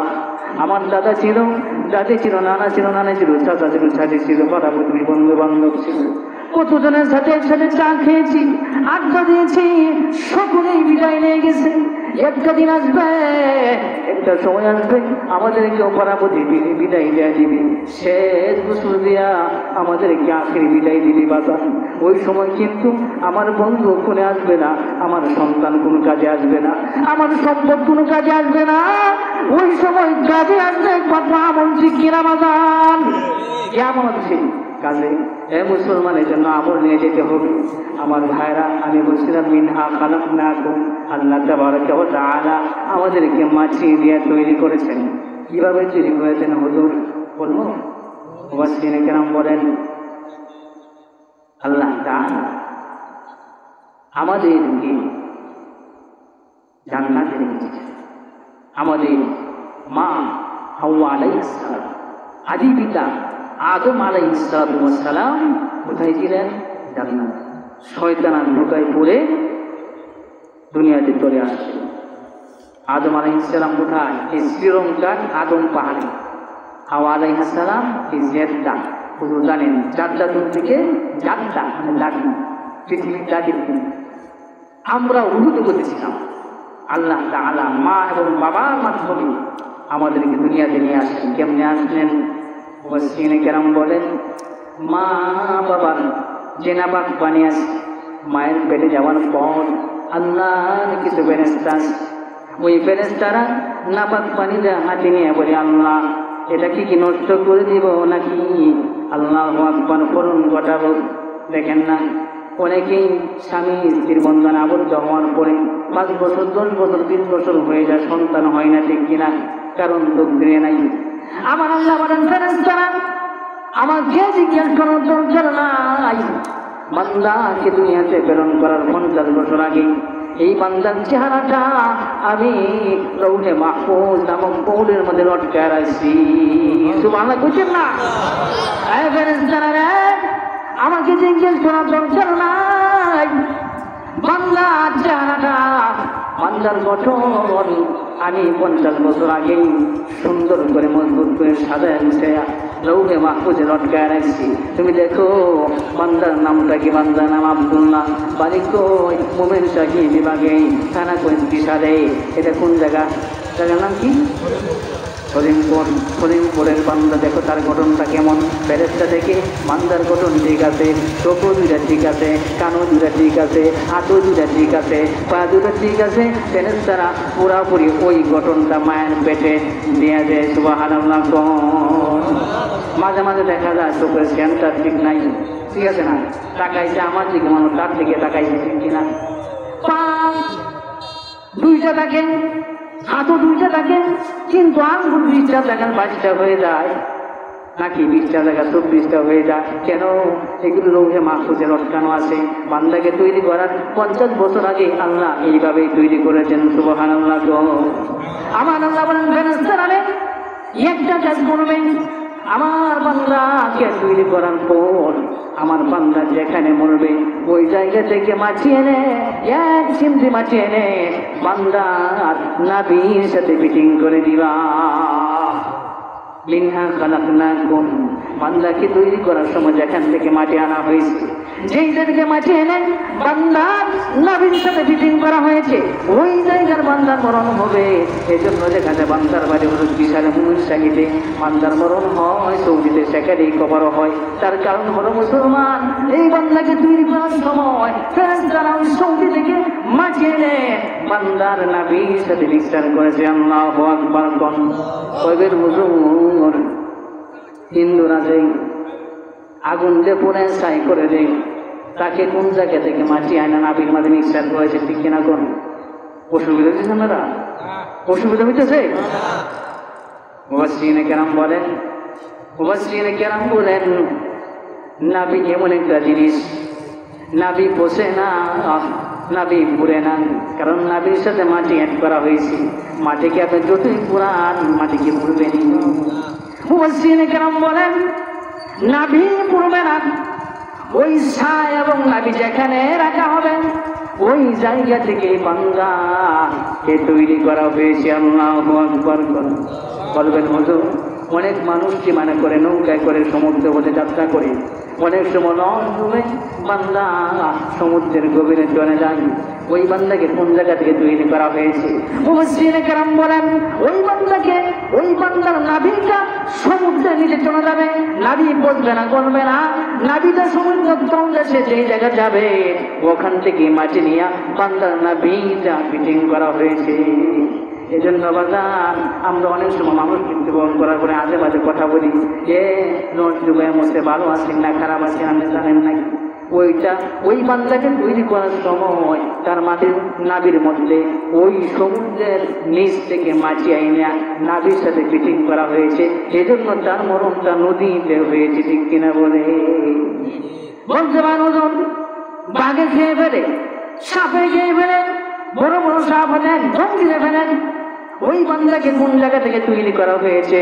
আমার দাদা ছিল, দাদি ছিল, নানা ছিল, নানা ছিল, চাচা ছিল, ছাড়ি ছিল, পাড়া প্রতিবেশী, বন্ধু বান্ধব ছিল, কতজনের সাথে একসাথে চা খেয়েছি, আড্ডা দিয়েছি, সকলেই বিদায় নিয়ে গেছে। একটা দিন আসবে, একটা সময় আসবে, আমাদেরকে পাড়াপতি বিদায় দেয়া দিবি, শেষ গোসল দিয়া আমাদেরকে আখের বিদায় দিবি। বাজান, ওই সময় কিন্তু আমার বন্ধু কোনে আসবে না, আমার সন্তান কোনো কাজে আসবে না, আমার সম্পদ কোনো কাজে আসবে না। ওই সময় কাজে আসবে একমাত্র আমল ঠিক কিনা বাজান? কেমন হচ্ছে কাজে? মুসলমানের জন্য আমল নিয়ে যেতে হবে। আমার ভাইরা, আমি বলছিলাম মিনহা খালাকনাকুম, আল্লাহ তাবারাকা ওয়া তাআলা আমাদেরকে মাটি দিয়ে তৈরি করেছেন। কিভাবে তৈরি করেছেন হুজুর বলবো? মুফাসসিরিনে কেরাম বলেন আল্লাহ তাআলা আমাদেরকে জান্নাতে রেখেছেন। আমাদের মা হাওয়া আলাইহিস সালাম, আদি পিতা আদম আলাইহিস সালাম কোথায় ছিলেন? জান্নাত। শয়তান ঢোকায় পড়ে দুনিয়াতে চলে আসছে। আদম আলাইহিস সালাম কোথায়? এই শ্রীলঙ্কার আদম পাহাড়ে। হাওয়া আলাইহিস সালাম এই জেদ্দা। হুজুর জানেন জাদ্দাতুর থেকে জাদ্দা মানে লাডি, পৃথিবীর লাডি। আমরা উহুদ করতেছিলাম। আল্লাহ তাআলা মা এবং বাবার মাধ্যমে আমাদেরকে দুনিয়াতে নিয়ে আসলেন। কেমনে আসলেন? মুফাসসিরিনে কেরাম বলেন মা বাবার যে নাপাক পানি আছে, মায়ের পেটে যাওয়ার পর আল্লাহর কিছু ফেরেশতা, ওই ফেরেশতারা নাপাক পানিটা হাতে নিয়ে বলে আল্লাহ এটা কি নষ্ট করে দিব নাকি আল্লাহু আকবার করুন ঘটাবো? দেখেন না, অনেকেই স্বামী স্ত্রীর বন্ধনে আবদ্ধ হওয়ার পরে ৫ বছর ১০ বছর ৩০ বছর হয়ে যায়, সন্তান হয় না, ঠিক কিনা? কারণ তকদিরে নাই। আমার আল্লাহ বলেন ফেরেশতারা আমাকে জিজ্ঞেস করার দরকার নাই, বান্দাকে দুনিয়াতে প্রেরণ করার ৫০ বছর আগে এই বান্দার চেহারাটা আমি লৌহে মাহফুজ নামক কৌলের মধ্যে লটকায় রাখছি। সুবহানাল্লাহ কইছেন না? এই ফেরেশতারা রে, আমাকে জিজ্ঞেস করার দরকার নাই, বান্দার চেহারাটা, বান্দার গঠন আমি ৫০ বছর আগেই সুন্দর করে মজবুত করে সাজায় গুছায়া লৌহে মাহফুজে লটকায় রাখছি। তুমি দেখো বান্দার নামটা কি? বান্দার নাম আব্দুল্লাহ, বাড়ি কই? মোমেন শাহী বিভাগে, থানা কই বিশালে। এটা কোন জায়গা? জায়গার নাম কি? সলিমপুর। সলিমপুরের বান্দা দেখো তার গঠনটা কেমন। ফেরেশতা থেকে বান্দার গঠন ঠিক আছে, চোখও দুইটা ঠিক আছে, কানও দুইটা ঠিক আছে, হাতও দুইটা ঠিক আছে, পা দুটো ঠিক আছে। ফেরেশতারা পুরাপুরি ওই গঠনটা মায়ের পেটে দিয়ে দেয়। সুবহানাল্লাহ। মাঝে মাঝে দেখা যায় চোখের স্ক্যানটা ঠিক নাই, ঠিক আছে না? তাকাইছে আমার দিকে, মানুষ তার দিকে তাকাইছে, ঠিক কিনা? পা দুইটা থাকে, হাতও দুইটা থাকে, কিন্তু আঙ্গুল ২০টা জায়গায় ২২টা হয়ে যায়, নাকি ২০টা জায়গা ২৪টা হয়ে যায়। কেন? এগুলো লৌহে মাহফুজে লটকানো আছে। বান্দাকে তৈরি করার ৫০ বছর আগে আল্লাহ এইভাবেই তৈরি করেছেন। সুবহানাল্লাহ। আমার আল্লাহ বলেন ফেরেশতারা রে, একটা কাজ করবেন, আমার বান্দাকে তৈরি করার পর আমার বান্দা যেখানে মরবে ওই জায়গা থেকে মাটি এনে, এক চিমটি মাটি এনে বান্দার নাভির সাথে ফিটিং করে দিবা। মিনহা খালাকনাকুম, বান্দাকে তৈরি করার সময় যেখান থেকে মাটি আনা হয়েছে যেই জায়গায় মাটি এনে বান্দার নাভির সাথে ফিটিং করা হয়েছে ওই জায়গার বান্দার মরণ হবে। এই জন্য দেখা যায় বান্দার বাড়ি হল বিশাল মুনসাহিদে, বান্দার মরণ হয় সৌদিতে, সেখানে কবর হয়। তার কারণ হলো মুসলমান এই বান্দাকে তৈরি করার সময় ফেরেশতারা ওই সৌদি থেকে মাটি এনে বান্দার নাভির সাথে মিক্সার করেছে। আল্লাহু আকবার। কবের হুজুর হিন্দুরা যে আগুন দিয়ে পুড়ে ছাই করে দেয়, তাকে কোন জায়গা থেকে মাটি আয়না নাবির মাঝে মিক্সার করেছে, ঠিক কিনা কোন অসুবিধা হচ্ছে? আপনারা অসুবিধা হইতেছে? মুফাসসিরিনে কেরাম বলেন নাবি এমন একটা জিনিস, নাবি পচে না, নাবি পুড়ে না, কারণ নাবির সাথে মাটি অ্যাড করা হয়েছে। মাটিকে আপনি যতই পুরান মাটিকে পুড়বে নি। মুফাসসিরিনে কেরাম বলেন নাভি পুড়বে না, ওই ছাই এবং নাভি যেখানে রাখা হবে ওই জায়গা থেকে বান্দাকে তৈরি করা হয়েছে। আল্লাহু আকবার। বলবেন হুজুর অনেক মানুষ কি মানে করে নৌকায় করে সমুদ্র পথে যাত্রা করে, অনেক সময় নয় বান্দা সমুদ্রের গভীরে চলে যায়, ওই বান্দাকে কোন জায়গা থেকে তৈরি করা হয়েছে? মুফাসসিরিনে কেরাম বলেন ওই বান্দাকে, ওই বান্দার নাভিটা সমুদ্রের নিচে চলে যাবে, নাভি বসবে না, গলবে না, নাভিটা সমুদ্রের তলদেশে যেই জায়গা যাবে ওখান থেকে মাটি নিয়ে বান্দার নাভিটা ফিটিং করা হয়েছে। এই জন্য বাজার আমরা অনেক সময় মানুষ মৃত্যুবরণ করার পরে আজে বাজে কথা বলি, যে যুগের মধ্যে ভালো আছেন না খারাপ আছেন আপনি জানেন নাকি? ওইটা ওই বান্দাকে তৈরি করার সময় তার মাটির নাভির মধ্যে ওই সমুদ্রের নিচ থেকে মাটি আইনে নাভির সাথে ফিটিং করা হয়েছে। এই জন্য তার মরণটা নদীতে হয়েছে, ঠিক কিনা বলে? বলতে পারেন বাঘে খেয়ে ফেলে, সাপে খেয়ে ফেলে, বড় বড় সাপ হলেন জঙ্গিরে ফেলেন, ওই বান্দাকে কোন জায়গা থেকে তৈরি করা হয়েছে?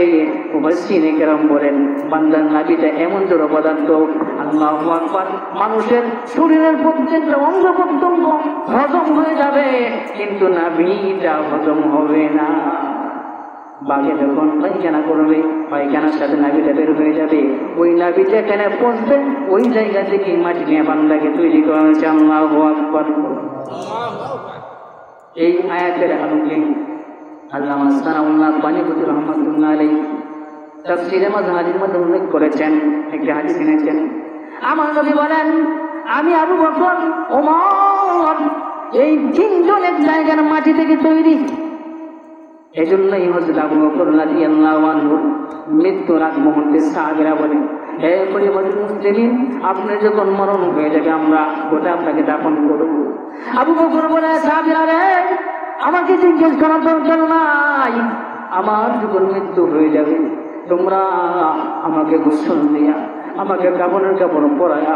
মুফাসসিরিনে কেরাম বলেন বান্দার নাভিটা এমন জড় পদার্থ, আল্লাহু আকবার, মানুষের শরীরের প্রত্যেকটা অঙ্গ প্রত্যঙ্গ হজম হয়ে যাবে কিন্তু নাভিটা হজম হবে না। বাঘে যখন পায়খানা করবে পায়খানার সাথে নাভিটা বের হয়ে যাবে, ওই নাভিটা এখানে পৌঁছবে, ওই জায়গা থেকে মাটি নিয়ে বান্দাকে তৈরি করা হয়েছে। আল্লাহু আকবার। এই আয়াতের আলোকে আল্লামা সানাউল্লাহ বানীপতি রহমাতুল্লাহ আলাইহি তাফসীরে মাযহারির মধ্যে উল্লেখ করেছেন, একটি হাদিস এনেছেন। আমার নবী বলেন আমি আবু বকর, ওমর এই তিনজন এক জায়গার মাটি থেকে তৈরি। এই জন্যই হযরত আবু বকর রাদিয়াল্লাহু আনহু মৃত্যুর আগ মুহূর্তে সাহাবীরা বলেন, হে পরিবারের মুসলিমিন, আপনি যখন মরণ হয়ে যাবে আমরা ওটা আপনাকে দাফন করব। আবু বকর বলে, সাহাবীরা রে আমাকে জিজ্ঞেস করার দরকার নাই, আমার যখন মৃত্যু হয়ে যাবে তোমরা আমাকে গোসল দিয়া আমাকে কাপড়ের কাপড় পরায়া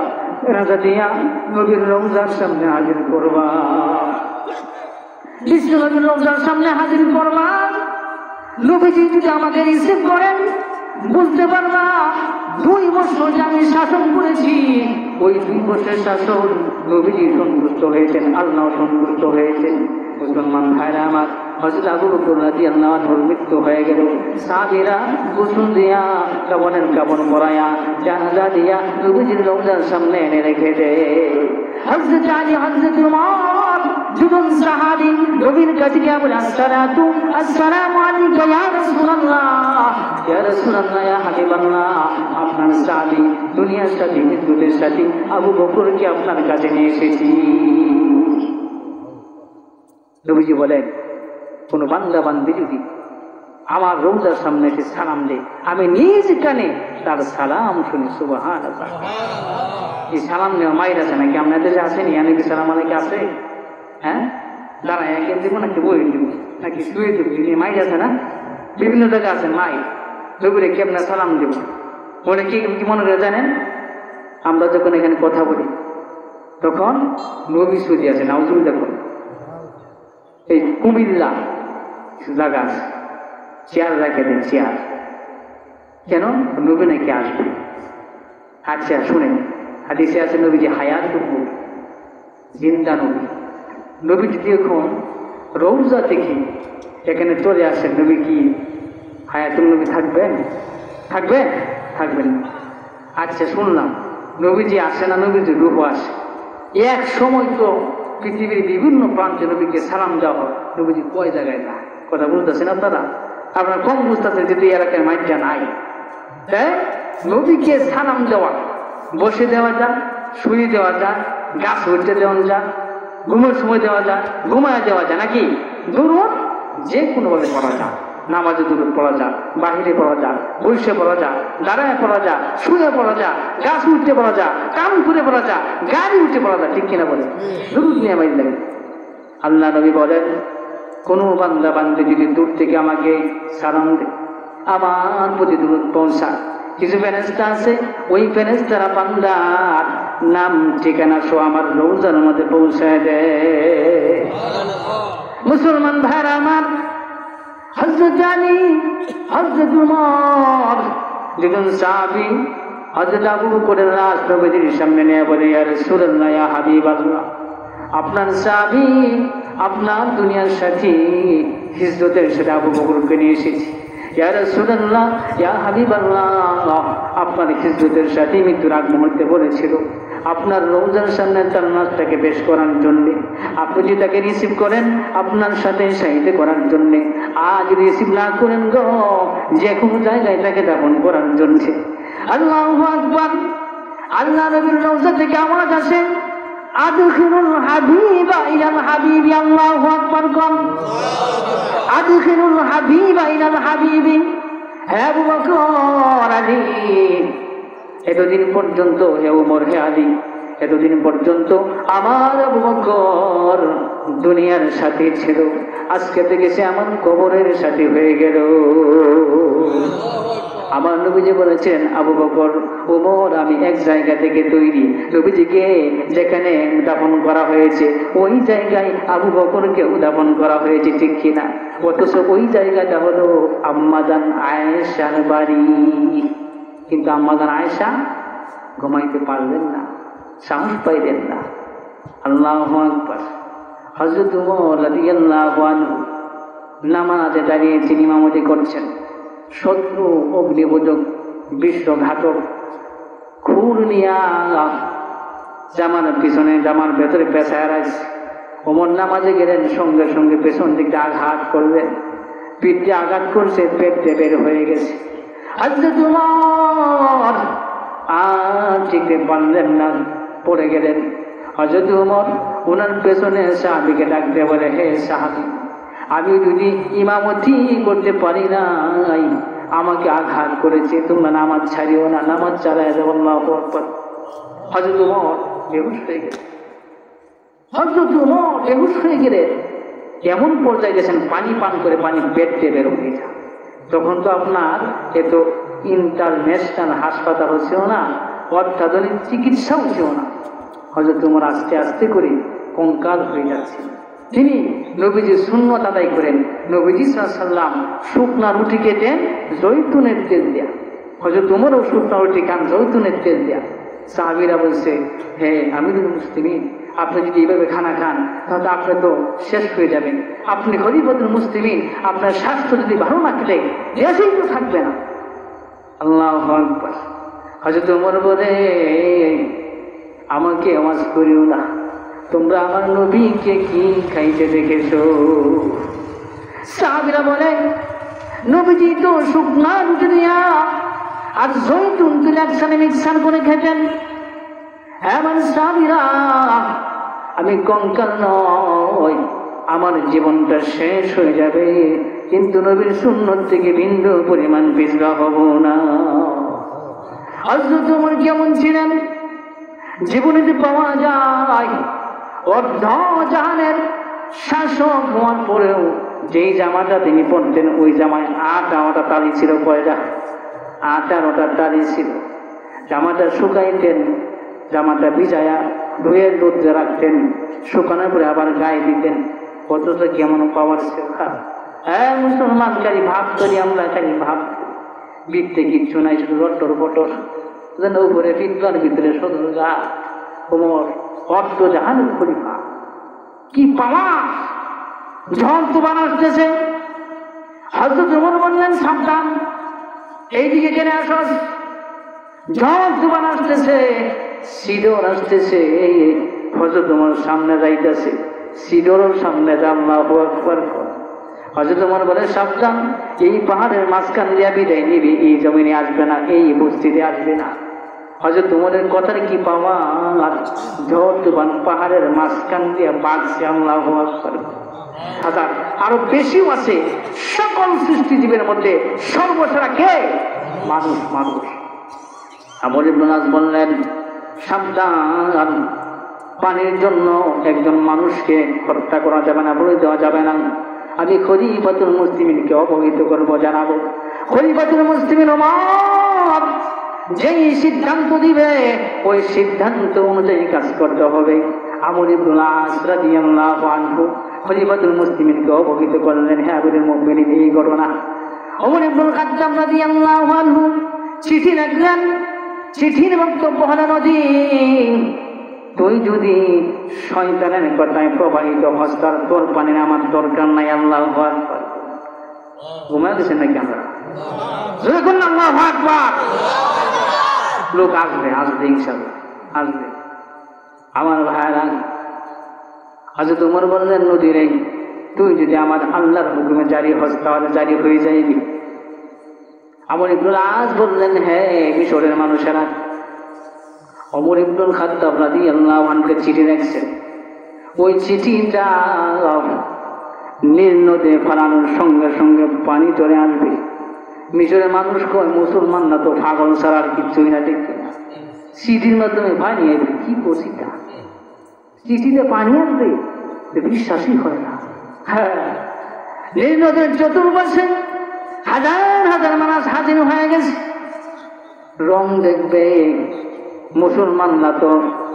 রাজা দিয়া নবীর রওজার সামনে হাজির করবা, বিশ্ব নবীর রওজার সামনে হাজির করবা। নবীজি যদি আমাকে রিসিভ করেন বুঝতে পারবা 2 বছর যে আমি শাসন করেছি, ওই 2 বছরের শাসন নবীজি সন্তুষ্ট হয়েছেন, আল্লাহ সন্তুষ্ট হয়েছেন। মুসলমান ভাইরা আমার, হযরত আবু বকর রাদিয়াল্লাহু আনহুর মৃত্যু হয়ে গেল, সাহাবীরা গোসল দিয়া কাফনের কাপড় পরায়া জানাজা দিয়া নবীজির রওজার সামনে এনে রেখে দেয়। হযরত আলী, হযরত উমর দুজন সাহাবী নবীর কাছে গিয়ে বলে, আসসালামু আলাইকা ইয়া রাসূলুল্লাহ, ইয়া রাসূলুল্লাহ, ইয়া হাবিবাল্লাহ, আপনার সাহাবী দুনিয়ার সাথে মৃত্যুর সাথে আবু বকরকে আপনার কাছে নিয়ে এসেছি। নবীজি বলেন কোন বান্দা বান্দি যদি আমার রওজার সামনে এসে সালাম দেয় আমি নিজ কানে তার সালাম শুনি। সুবহানাল্লাহ। এই সালাম নেওয়া মাইর আছে নাকি? আপনাদের যে আসেনি নাকি সালাম আলাইকুম আছে? হ্যাঁ, দাঁড়ায় একে দিব নাকি বই দিব নাকি শুয়ে দেব? মাইর আছে না? বিভিন্ন জায়গায় আছেন মাই, নবীরে কি আপনার সালাম দেব? মনে কি মনে করে জানেন? আমরা যখন এখানে কথা বলি তখন নবী সুজি আছে না, উজুর দেখুন এই কুমিল্লা জায়গা আছে, চেয়ার রেখে দেন, চেয়ার কেন? নবী নাকি আসবে। আচ্ছা শুনেন, হাদিসে আছে নবীজি হায়াত জিন্দা নবী। নবী যদি এখন রওজা থেকে এখানে চলে আসেন, নবী কি হায়াতুল নবী থাকবেন? থাকবেন? থাকবেন। আচ্ছা শুনলাম নবীজি আসে না, নবীজির রূপ আসে। এক সময় তো পৃথিবীর বিভিন্ন প্রান্তে নবীকে সালাম দেওয়া হয়, নবীজি কয় জায়গায় না। কথা বুঝতেছেন আপনারা? আপনারা কম বুঝতেছেন যদি এলাকায় মাইটা নাই। তাই নবীকে সালাম দেওয়া, বসে দেওয়া যায়, শুয়ে দেওয়া যায়, গাছ উঠতে দেওয়া যায়, ঘুমের সময় দেওয়া যায়, ঘুমায় দেওয়া যায়, নাকি দুরুদ যে কোনোভাবে পড়া যায়। নামাজে দুরুদ পড়া যায়, বাহিরে পড়া যায়, বসে পড়া যায়, দাঁড়ায় পড়া যায়, শুয়ে পড়া যায়, গাছ উঠতে পড়া যায়, কান করে পড়া যায়, গাড়ি উঠতে পড়া যায়, ঠিক কিনা বলে? দুরুদ নিয়ে মাইল লাগে। আল্লাহ নবী বলেন, কোনো বান্দা বান্দে যদি দূর থেকে আমাকে সালাম দেয়, আমার প্রতি দুরুদ পৌঁছায়, কিছু ফেরেশতা আছে, ওই ফেরেশতারা বান্দার নাম ঠিকানা সহ আমার রওজার মধ্যে পৌঁছায় দেয়। মুসলমান ভাইরা আমার, হযরত আলী, হযরত উমর, দুজন সাহাবী হযরত আবু বকরের লাশ নবীজির সামনে নিয়ে বলে, ইয়া রাসূলুল্লাহ, ইয়া হাবিবাল্লাহ, আপনার সাহাবী, আপনার দুনিয়ার সাথী হিজরতের সাথে আবু বকরকে নিয়ে এসেছি। ইয়া রাসূলুল্লাহ, ইয়া হাবিবাল্লাহ, আপনার হিজরতের সাথে মৃত্যুর আগ মুহূর্তে বলেছিল আপনার রওজার সামনে তার নাশটাকে পেশ করার জন্য, আপনি যদি তাকে রিসিভ করেন আপনার সাথে সাহিত্য করার জন্য, আজ রিসিভ না করেন গো, যে কোনো জায়গায় তাকে দাফন করার জন্য। আল্লাহু আকবার। আল্লাহ নবীর রওজা থেকে আওয়াজ আসে, আদখিলুল হাবিবা ইলাল হাবিবি। আল্লাহু আকবার। কোন আদখিলুল হাবিবা ইলাল হাবিবি। হে আবু বকর, আলী, এতদিন পর্যন্ত, হে ওমর, হে আলী, এতদিন পর্যন্ত আমার আবু বকর দুনিয়ার সাথী ছিল, আজকে থেকে সে আমার কবরের সাথী হয়ে গেল। আমার নবীজি বলেছেন, আবু বকর, ওমর, আমি এক জায়গা থেকে তৈরি। নবীজিকে যেখানে দাফন করা হয়েছে ওই জায়গায় আবু বকরকেও দাফন করা হয়েছে, ঠিক কিনা? অথচ ওই জায়গাটা হলো আম্মাজান আয়েশার বাড়ি। কিন্তু আম্মাজান আয়েশা ঘুমাইতে পারলেন না, সাহস পাইলেন না। আল্লাহু আকবার। হযরত ওমর রাদিয়াল্লাহু আনহু নামাজে দাঁড়িয়ে তিনি ইমামতি করছেন। শত্রু, অগ্নিবোধক, বিশ্বঘাতক খুর নিয়া জামার পিছনে, জামার ভেতরে পেঁচায় রাখছে। ওমর নামাজে গেলেন, সঙ্গে সঙ্গে পেছন দিকটা আঘাত করলেন, পিঠে আঘাত করছে, পেটে বের হয়ে গেছে। হযরত ওমর আর টিকতে পারলেন না, পড়ে গেলেন। হযরত ওমর ওনার পেছনে সাহাবীকে ডাকতে বলে, হে সাহাবী, আমি যদি ইমামতি করতে পারি নাই, আমাকে আঘাত করেছে, তোমরা নামাজ ছাড়িও না, নামাজ চালায় যাও। আল্লাহু আকবার। হযরত ওমর বেহুশ হয়ে গেলেন। হযরত ওমর বেহুশ হয়ে গেলেন, এমন পর্যায়ে গেছেন পানি পান করে পানি পেটে বের হয়ে যায়। তখন তো আপনার এত ইন্টারন্যাশনাল হাসপাতাল হচ্ছিল না, অত্যাধুনিক চিকিৎসাও ছিল না। হযরত ওমর আস্তে আস্তে করে কঙ্কাল হয়ে যাচ্ছে। তিনি নবীজির সুন্নত আদায় করেন। নবীজি সাল্লাল্লাহু আলাইহি ওয়াসাল্লাম শুকনা রুটি খেতেন জৈতুনের তেল দেয়া। হযরত ওমরও শুকনা রুটি খান জৈতুনের তেল দেয়া। সাহাবীরা বলছে, হে আমিরুল মুসলিমিন, আপনি যদি এইভাবে খানা খান তাহলে আপনি তো শেষ হয়ে যাবেন। আপনি খলিফাতুল মুসলিমিন, আপনার স্বাস্থ্য যদি ভালো না থাকে দেশেই তো থাকবে না। আল্লাহু আকবার। হযরত ওমর বলে, আমাকে আওয়াজ করিও না, তোমরা আমার নবীকে কি খাইতে দেখেছো? সাহাবীরা বলে, নবীজি তো শুকনা রুটি দিয়া আর জৈতুন তুলে একসাথে মিক্সার করে খেতেন। এমন সাহাবীরা, আমি কঙ্কাল নই, আমার জীবনটা শেষ হয়ে যাবে, কিন্তু নবীর সুন্নত থেকে বিন্দু পরিমাণ পিছপা হব না। হযরত ওমর কেমন ছিলেন? জীবনে পাওয়া যায় অর্ধ জাহানের শাসক হওয়ার পরেও যেই জামাটা তিনি পরতেন ওই জামায় 8-9টা তালি ছিল। কয়টা? 8-9টা তালি ছিল। জামাটা শুকাইতেন, জামাটা ভিজায়া ধুয়ে রোদে রাখতেন, শুকানোর পরে আবার গায়ে দিতেন। অথচ কেমন পাওয়ার ছিল। হ্যাঁ মুসলমান, খালি ভাব করি আমরা, খালি ভাব, বৃত্তে কিচ্ছু নাই, শুধু রট্টর পটর, যেন উপরে বিদ্যার ভিতরে সদর গা। ওমর অর্ধ জাহানের খলিফা, কি পাওয়া! ঝড় তুফান আসতেছে। হযরত ওমর বললেন, সাবধান, এইদিকে জেনে আসস। ঝড় তুফান আসতেছে, সিডর আসতেছে, হযরত ওমর সামনে যাইতেছে, সিডরের সামনে আল্লাহু আকবার। হযরত ওমর বলে, সাবধান, এই পাহাড়ের মাঝখান দিয়ে বিদায় নিবি, এই জমিনে আসবে না, এই বস্তিতে আসবে না। হযরত ওমরের কথার কি পাওয়া, ঝড় তুফান পাহাড়ের মাঝখান দিয়ে বাগছে, আল্লাহু আকবার। হাজার আরো বেশিও আছে। সকল সৃষ্টিজীবের মধ্যে সর্বসেরা কে? মানুষ। আমর ইবনে আস বললেন, সাবধান, পানির জন্য একজন মানুষকে হত্যা করা যাবে না, বলে দেওয়া যাবে না। আমি খলিফাতুল মুসলিমিনকে অবহিত করবো, জানাবো। খলিফাতুল মুসলিমিন ওমর যেই সিদ্ধান্ত দিবে ওই সিদ্ধান্ত অনুযায়ী কাজ করতে হবে। আমর ইবনে আস রাদিয়াল্লাহু আনহু খলিফাতুল মুসলিমিনকে অবহিত করলেন, হে আমিরুল মুমিনিন, এই ঘটনা। ওমর ইবনে খাত্তাব রাদিয়াল্লাহু আনহু চিঠি লিখলেন। চিঠির বক্তব্য হলো, নদী, তুই যদি শয়তানের কথায় প্রবাহিত হস, তার তোর পানির আমার দরকার নাই। আল্লাহু আকবার। ঘুমায় গেছেন নাকি আমরা? আল্লাহু আকবার। লোক আসবে ইনশাআল্লাহ, আসবে। আমার ভাইরা, হযরত ওমর বললেন, নদী রে, তুই যদি আমার আল্লাহর হুকুমে জারি হস, তাহলে জারি হয়ে যাইবি। আমর ইবনে আস বললেন, হ্যাঁ, মিশরের মানুষেরা ওমর ইবনে খাত্তাব রাদিয়াল্লাহু আনহুকে চিঠি লিখছেন। ওই চিঠিটা নীল নদে ফেলানোর সঙ্গে সঙ্গে পানি চলে আসবে। মিশরের মানুষ কয়, মুসলমান না তো পাগল ছাড়া আর কিছুই না, ঠিক না? চিঠির মাধ্যমে পানি আসবে, কি বসিটা, চিঠিতে পানি আসবে, বিশ্বাসই হয় না। হ্যাঁ, নীল নদের চতুর্পাশে হাজার হাজার মানুষ হাজির হয়ে গেছে। রং দেখবে, মুসলমানরা তো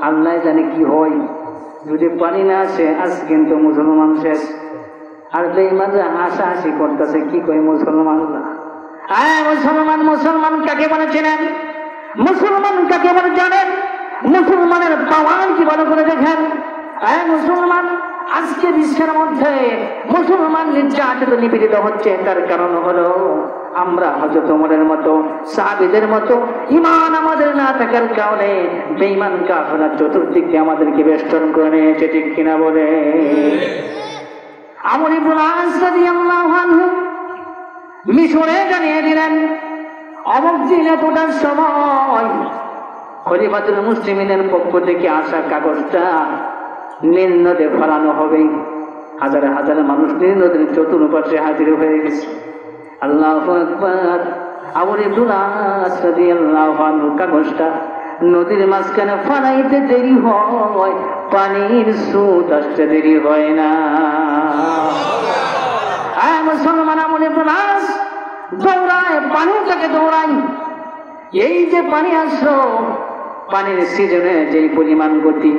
আল্লাহ জানে কি হয়। যদি পানি না আসে, আজ কিন্তু মুসলমান শেষ। আর বেঈমানরা হাসাহাসি করতেছে, কি কয় মুসলমানরা। মুসলমান কাকে বলে চেনেন? মুসলমান কাকে বলে জানেন? মুসলমানের পাওয়ার কি ভালো করে দেখেন। মুসলমান আজকে বিশ্বের মধ্যে মুসলমান নির্যাতিত নিপীড়িত হচ্ছে, তার কারণ হলো আমরা হযরত ওমরের মতো, সাহাবীদের মতো ঈমান আমাদের না থাকার কারণে বেঈমান কাফেররা চতুর্দিক দিয়ে আমাদেরকে বেষ্টন করে নিয়েছে, ঠিক কিনা বলে? আমর ইবনে আস রাদিয়াল্লাহু আনহু মিশরে জানিয়ে দিলেন, অমুক দিন এতটার সময় খলিফাতুল মুসলিমিনের পক্ষ থেকে আসা কাগজটা নীল নদে ফেলানো হবে। হাজার হাজার মানুষ নীল নদীর চতুর্পাশে হাজির হয়ে গেছে। আল্লাহু আকবার। আমর ইবনে আস রাদিয়াল্লাহু আনহু কাগজটা নদীর মাঝখানে ফেলাইতে দেরি হয়, পানির স্রোত আসতে দেরি হয় না। মুসলমান আমর ইবনে আস দৌড়ায়, পানিটাকে দৌড়ায়। এই যে পানি আসলো, পানির সিজনে যেই পরিমাণ গতি,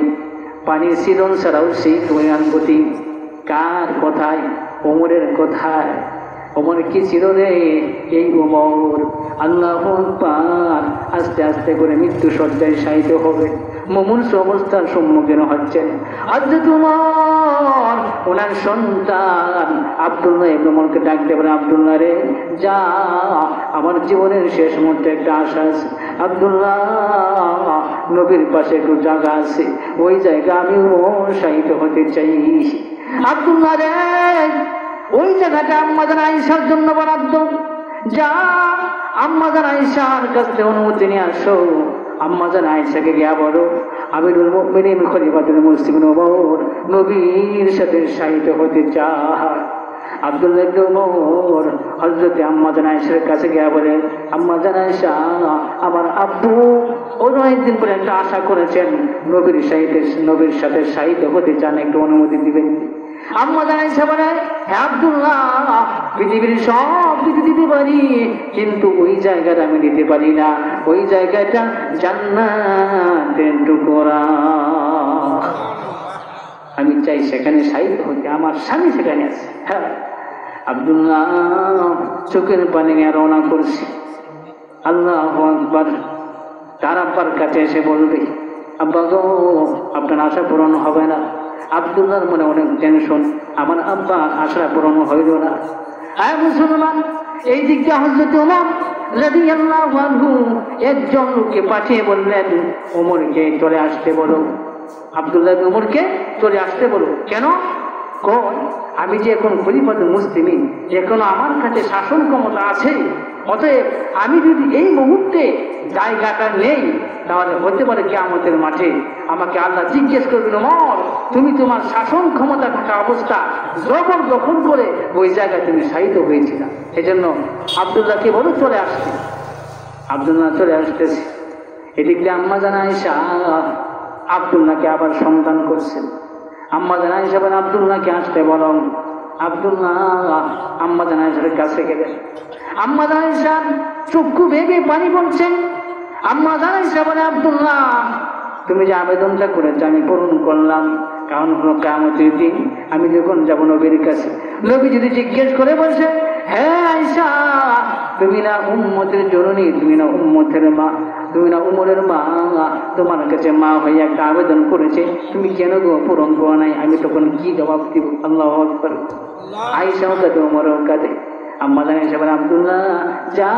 পানির সিজন ছাড়াও সেই পরিমাণ গতি। কার কথায়? ওমরের কথায়। ওমর কি ছিল রে? এই ওমর আল্লাহু আকবার আস্তে আস্তে করে মৃত্যু সজ্জায় শায়িত হবে, মুমূর্ষু অবস্থার সম্মুখীন হচ্ছেন। হযরত ওমর ওনার সন্তান আব্দুল্লাহ ইবনে ওমরকে ডাকতে পারে, আব্দুল্লাহ রে, যা, আমার জীবনের শেষ মুহূর্তে একটা আশা আছে। আব্দুল্লাহ, নবীর পাশে একটু জায়গা আছে, ওই জায়গা আমি শায়িত হতে চাই। আব্দুল্লাহ রে, ওই জায়গাটা আম্মাজান আয়েশার জন্য বরাদ্দ, যা, আম্মাজান আয়েশার কাছ থেকে অনুমতি নিয়ে আসো। আম্মাজান আয়েশাকে গিয়া বলো, আমিরুল মুমিনিন খলিফাতুল মুসলিমিন ওমর নবীর সাথে শায়িত হতে চায়। আব্দুল্লাহ ইবনে ওমর হযরতে আম্মাজান আয়েশার কাছে গিয়া বলে, আম্মাজান আয়েশা, আমার আব্বু অনেকদিন পরে একটা আশা করেছেন, নবীর সাথে শায়িত হতে চান, একটু অনুমতি দিবেন? আম্মাজান আয়েশা বলে, হ্যাঁ আব্দুল্লাহ, পৃথিবীর সব কিছু দিতে পারি, কিন্তু ওই জায়গাটা আমি দিতে পারি না। ওই জায়গাটা জান্নাতের টুকরা, আমি চাই সেখানে শায়িত হতে, আমার স্বামী সেখানে আছে। হ্যাঁ, আব্দুল্লাহ চোখের পানি নিয়ে রওনা করছি। আল্লাহু আকবার। তার আব্বার কাছে এসে বলবে, আব্বা গো, আপনার আশা পূরণ হবে না। আব্দুল্লাহর মনে অনেক টেনশন, আমার আব্বা আশা পূরণ হইল না। মুসলমান, এই দিকটা হযরত ওমর রাদিয়াল্লাহু আনহু একজন লোককে পাঠিয়ে বললেন, ওমরকে চলে আসতে বলো। আব্দুল্লাহ ইবনে ওমরকে চলে আসতে বলো। কেন? কই আমি যে এখন খলিফাতুল মুসলিমিন, এখন আমার কাছে শাসন ক্ষমতা আছে, অতএব আমি যদি এই মুহূর্তে জায়গাটা নেই তাহলে হতে পারে কিয়ামতের মাঠে আমাকে আল্লাহ জিজ্ঞেস করবেন, ওমর তুমি তোমার শাসন ক্ষমতা থাকা অবস্থা জবর দখল করে ওই জায়গায় তুমি শায়িত হয়েছিল। এজন্য আব্দুল্লাহকে বলো চলে আসতে। আব্দুল্লাহ চলে আসতেছে। এদিক দিয়ে আম্মা জান আয়েশা আব্দুল্লাহকে আবার সন্তান করছেন। আম্মা জান আয়েশা বলেন, আব্দুল্লাহকে আসতে বলো। আব্দুল্লাহ আম্মা জান আয়েশার কাছে গেলেন। আম্মা জান আয়েশা চক্ষু ভেবে পানি পড়ছেন। আম্মা জান আয়েশা বলে, আব্দুল্লাহ তুমি যে আবেদনটা করেছো আমি পূরণ করলাম। কারণ হলো কিয়ামতের দিন আমি যখন যাবো নবীর কাছে, নবী যদি জিজ্ঞেস করে বলছে, হ্যাঁ আয়েশা তুমি না উম্মতের জননী, তুমি না উম্মতের মা, তুমি না উমরের মা, তোমার কাছে মা হয়ে একটা আবেদন করেছে, তুমি কেন গো পূরণ করো নাই? আমি তখন কি জবাব দিব? আল্লাহু আকবার। আয়েশাও কাঁদে, উমরও কাঁদে। আম্মা জান আয়েশা বলে, আব্দুল্লাহ যা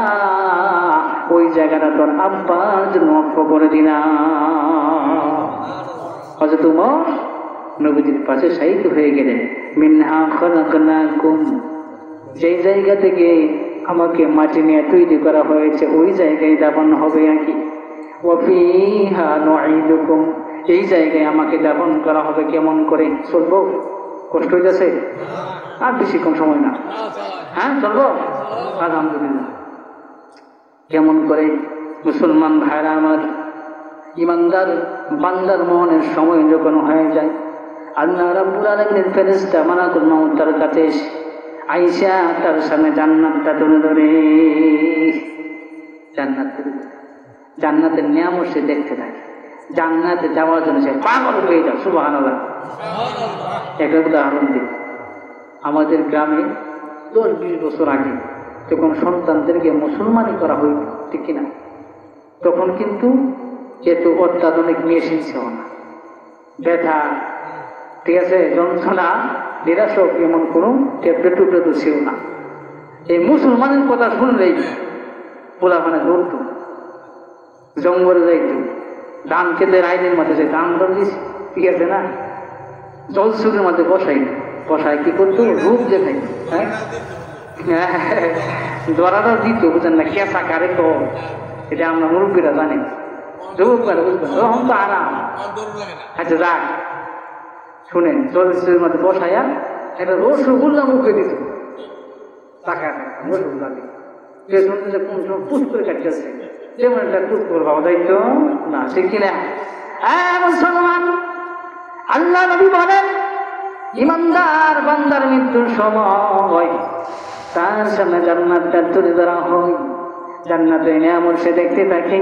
ওই জায়গাটা তোর আব্বার জন্য অক্ষ করে দিলাম। হযরত উমর নবীজির পাশে শায়িত হয়ে গেলেন। মিনহা খলাকনাকুম, যেই জায়গা থেকে আমাকে মাটি নিয়ে তৈরি করা হয়েছে ওই জায়গায় দাফন হবে নাকি? ওয়া ফিহা নুঈদুকুম, এই জায়গায় আমাকে দাফন করা হবে। কেমন করে চলবো? কষ্ট হইতেছে? আর বেশি কম সময় না, হ্যাঁ চলবো আলহামদুলিল্লাহ। কেমন করে? মুসলমান ভাইরা আমার, ইমানদার বান্দার মনের সময় যখন হয়ে যায়, আল্লাহ রাব্বুল আলামিনের ফেরেশতা মালাকুল মাউত তার কাছে এসে আয়েশা তার সামনে জান্নাতটা তুলে ধরে। জান্নাতের নিয়ামত সে দেখতে থাকে। জান্নাতে যাওয়ার জন্য সে পাগল হয়ে যায়। সুবহানাল্লাহ। একটা উদাহরণ দিই। আমাদের গ্রামে 10-20 বছর আগে যখন সন্তানদেরকে মুসলমানি করা হইত, ঠিক কিনা, তখন কিন্তু এত অত্যাধুনিক মেশিন ছিল না। ব্যথা, ঠিক আছে, যন্ত্রণা, নিরাশক এমন কোনো ট্যাবলেট টুবলেট ছিল না। এই মুসলমানের কথা শুনলেই পোলাপানে ধরত, জঙ্গলে যাইত, ধান খেতে আইনের মাঠে যে ধান দিয়েছে, ঠিক আছে না, জলসুদের মাঝে বসাইত, বসায় কি করতো? রূপ দেখাই, হ্যাঁ ধরাটা দিত, বুঝেন না, কেঁচা কারে তো এটা আমরা মুরব্বীরা জানি। যুবক বুঝবেন তখন তো আরাম। আচ্ছা যাক, শুনেন, জলসুদের মাঝে বসাইয়া একটা রসগোল্লা মুখে দিত, টাকা রসগোল্লা দিয়ে শুনতে কোন সময় পুষ করে কাটতেছে, যেমন একটা পুষ করে ভাবা যাইতো না, ঠিক কিনা? হ্যাঁ মুসলমান, আল্লাহ নবী বলেন, ইমানদার বান্দার মৃত্যুর সময় তার সামনে জান্নাতটা তুলে ধরা হয়। জান্নাতের নিয়ামত সে দেখতে থাকে,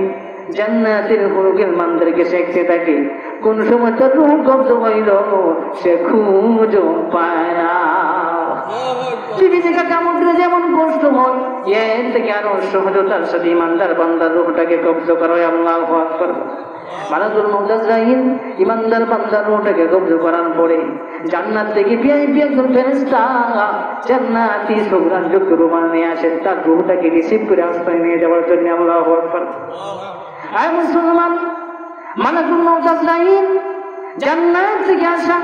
জান্নাতের হুরুগের মানদেরকে দেখতে থাকে। কোন সময় তার রূহ কব্জ হইল সে খুঁজো পায় না। পৃথিবী থেকে কামড় দিলে যেমন কষ্ট হয়, এর থেকে আরো সহজতার সাথে ইমানদার বান্দার রূহটাকে কব্জ করা হয়। আল্লাহু আকবার। মালাকুল মউত আজরাইল ইমানদার বান্দার রূহটাকে কব্জ করার পরে জান্নাত থেকে ভিআইপি একজন ফেরেশতা জান্নাতি সুগন্ধযুক্ত রুমাল নিয়ে আসে, তার রূহটাকে রিসিভ করে আস্তায় নিয়ে যাওয়ার জন্য। আল্লাহু আকবার। আয় মুসলমান, মালাকুল মউত আজরাইল জান্নাত থেকে আসা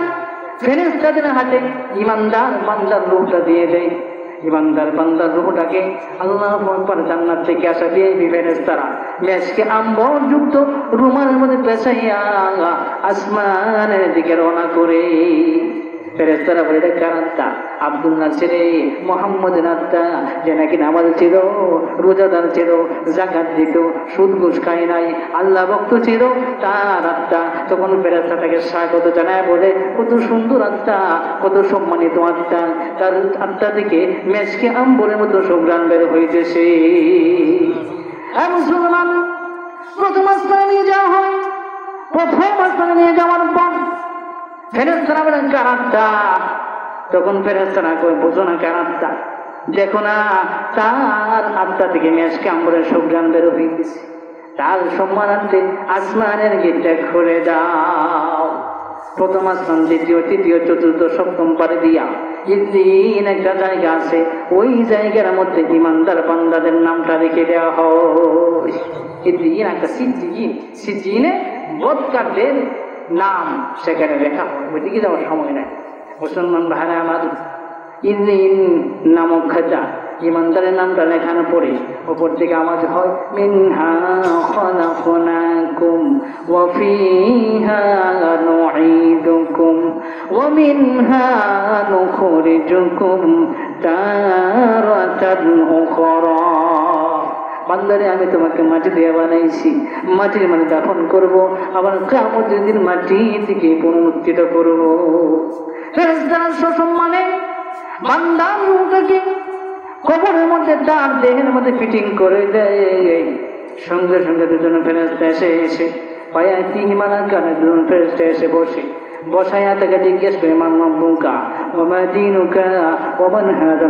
ফেরেশতাদের হাতে ইমানদার বান্দার রূহটা দিয়ে দেয়। ইমানদার বান্দার রূহটাকে আল্লাহু আকবার জান্নাত থেকে আসা ভিআইপি ফেরেশতারা মেশকে আম্বর যুক্ত রুমালের মধ্যে পেঁচাইয়া আসমানের দিকে রওনা করে। ফেরেশতারা বলে, এটা কার আত্মা? আব্দুল্লাহ ছেলে মুহাম্মদের আত্মা, যে নাকি নামাজ ছিল, রোজাদার ছিল, যাকাত দিত, সুদ ঘুষ খায় নাই, আল্লাহ ভক্ত ছিল, তার আত্মা। তখন ফেরেশতাটাকে স্বাগত জানায় বলে, কত সুন্দর আত্মা, কত সম্মানিত আত্মা, তার আত্মা থেকে মেশকে আম্বরের মতো সুঘ্রাণ বের হইতেছে। হ্যাঁ মুসলমান, প্রথম আসমানে নিয়ে যাওয়া হয়। প্রথম আসমানে নিয়ে যাওয়ার পর ফেরেশতারা বলেন, কার আত্মা? তখন ফেরেশতারা কয়, বুঝো না কার আত্মা? দেখো না, তার আত্মা থেকে মেশকে আম্বরের সুঘ্রাণ বের হয়ে গেছে, তার সম্মানার্থে আসমানের গেটটা খুলে দাও। প্রথম আসমান, দ্বিতীয়, তৃতীয়, চতুর্থ, সপ্তম পারে দিয়া ইদ্দিন একটা জায়গা আছে, ওই জায়গার মধ্যে ইমানদার বান্দাদের নামটা রেখে দেওয়া হয়। ইদ্দিন একটা সিজিনে বদকারদের নাম সেখানে লেখা হয়, ওইদিকে যাওয়ার সময় নেই। মুসলমান ভাইরা আমার, ইদ্দিন নামক খাতা ইমানদারের নামটা লেখানো পরে উপর থেকে আওয়াজ হয়, মিনহা খলাকনাকুম ওয়া ফিহা নুঈদুকুম ওয়া মিনহা নুখরিজুকুম তারাতান উখরা। বান্দারে, আমি তোমাকে মাটি দিয়ে বানাইছি, মাটির মানে দাফন করব, আবার কিয়ামতের দিন মাটি থেকে পুনরুত্থিত করব। ফেরেশতারা সসম্মানে বান্দার রূহটাকে কবরের মধ্যে তার দেহের মধ্যে ফিটিং করে দেয়। সঙ্গে সঙ্গে দুজন ফেরেশতা এসে পায়া তিহিমানা কানে দুজন ফেরেশতা এসে বসায়া তাকে জিজ্ঞেস করে, মান রব্বুকা ওয়া মা দীনুকা ওয়া মান হাযা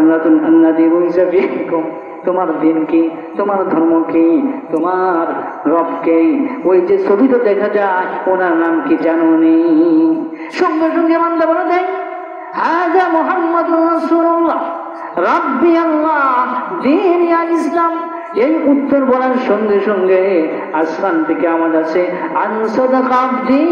আল্লাযী বুইসা ফীকুম, তোমার দিন কি, তোমার ধর্ম কি, তোমার রব কে? ওই যে ছবিটা দেখা যায় ওনার নাম কি জানো নি? সঙ্গে সঙ্গে বান্দা বলে দেয়, হাযা মুহাম্মাদুর রাসূলুল্লাহ রাব্বি আল্লাহ দীনি আল ইসলাম। এই উত্তর বলার সঙ্গে সঙ্গে আসমান থেকে আওয়াজ আছে, আন সাদাকা আবদি,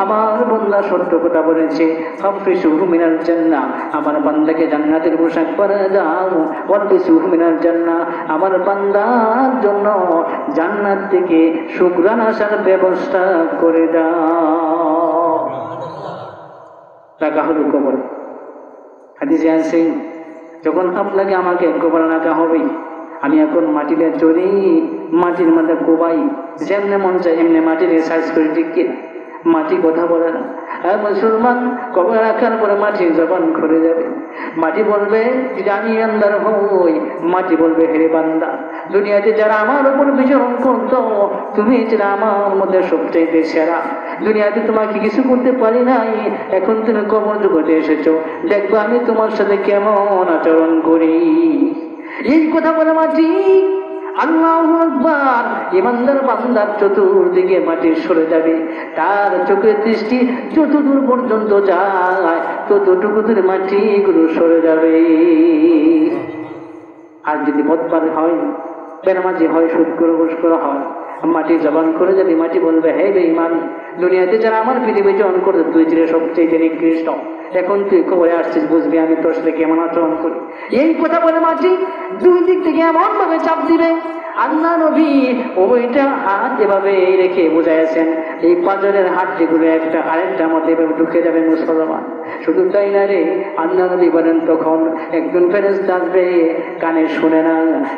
আমার বান্দা সত্য কথা বলেছে, ফাফরিশুহু মিনাল জান্নাহ, আমার বান্দাকে জান্নাতের পোশাক পরিয়ে দাও, ওয়ালবিসুহু মিনাল জান্নাহ, আমার বান্দার জন্য জান্নাত থেকে সুঘ্রাণ আসার ব্যবস্থা করে দাও। রাখা হলো কবরে। হাদিসে আছে, যখন আপনাকে আমাকে কবরে রাখা হবে, আমি এখন মাটিতে চড়ি, মাটির মধ্যে কোবাই, যেমনে মন চাই এমনি মাটির সাইজ করে টিকে, মাটি কথা বলে না। আর মুসলমান কবরে রাখার পরে মাটি জবান খুলে যাবে, মাটি বলবে যদি আমি ইমানদার হই, মাটি বলবে হেরে বান্দা, দুনিয়াতে যারা আমার উপর বিচরণ করতো, তুমি ছিল আমার মধ্যে সবচেয়ে সেরা, দুনিয়াতে তোমাকে কিছু করতে পারি নাই, এখন তুমি কবর জগতে এসেছো, দেখবো আমি তোমার সাথে কেমন আচরণ করি। এই কথা বলে মাটি আল্লাহু আকবার, ইমানদার বান্দার চতুর্দিকে মাটি সরে যাবে, তার চোখের দৃষ্টি যতদূর পর্যন্ত যায় ততটুকু দূর মাটিগুলো সরে যাবে। আর যদি বদপার হয়, বেনামাজি হয়, সুদ করে ঘুষ করা হয়, মাটি জবান করে যাবে, মাটি বলবে, হে বেঈমান, দুনিয়াতে যারা আমার পৃথিবী জন্ম করে তুই ছিলে সবচেয়ে নিকৃষ্ট, এখন তুই কবরে আসছিস, বুঝবি আমি তোর সাথে কেমন আচরণ করি। এই কথা বলে মাটি দুই দিক থেকে এমন ভাবে চাপ দিবে, আল্লাহ নবী ওইটা হাত এভাবে রেখে বোঝাইছেন, এই পাঁজরের হাত যেগুলো একটা আরেকটার মধ্যে এভাবে ঢুকে যাবে মুসলমান। শুধু তাই না রে, আল্লাহ নবী বলেন তখন একজন ফেরেশতা আসবে, কানে শুনে না,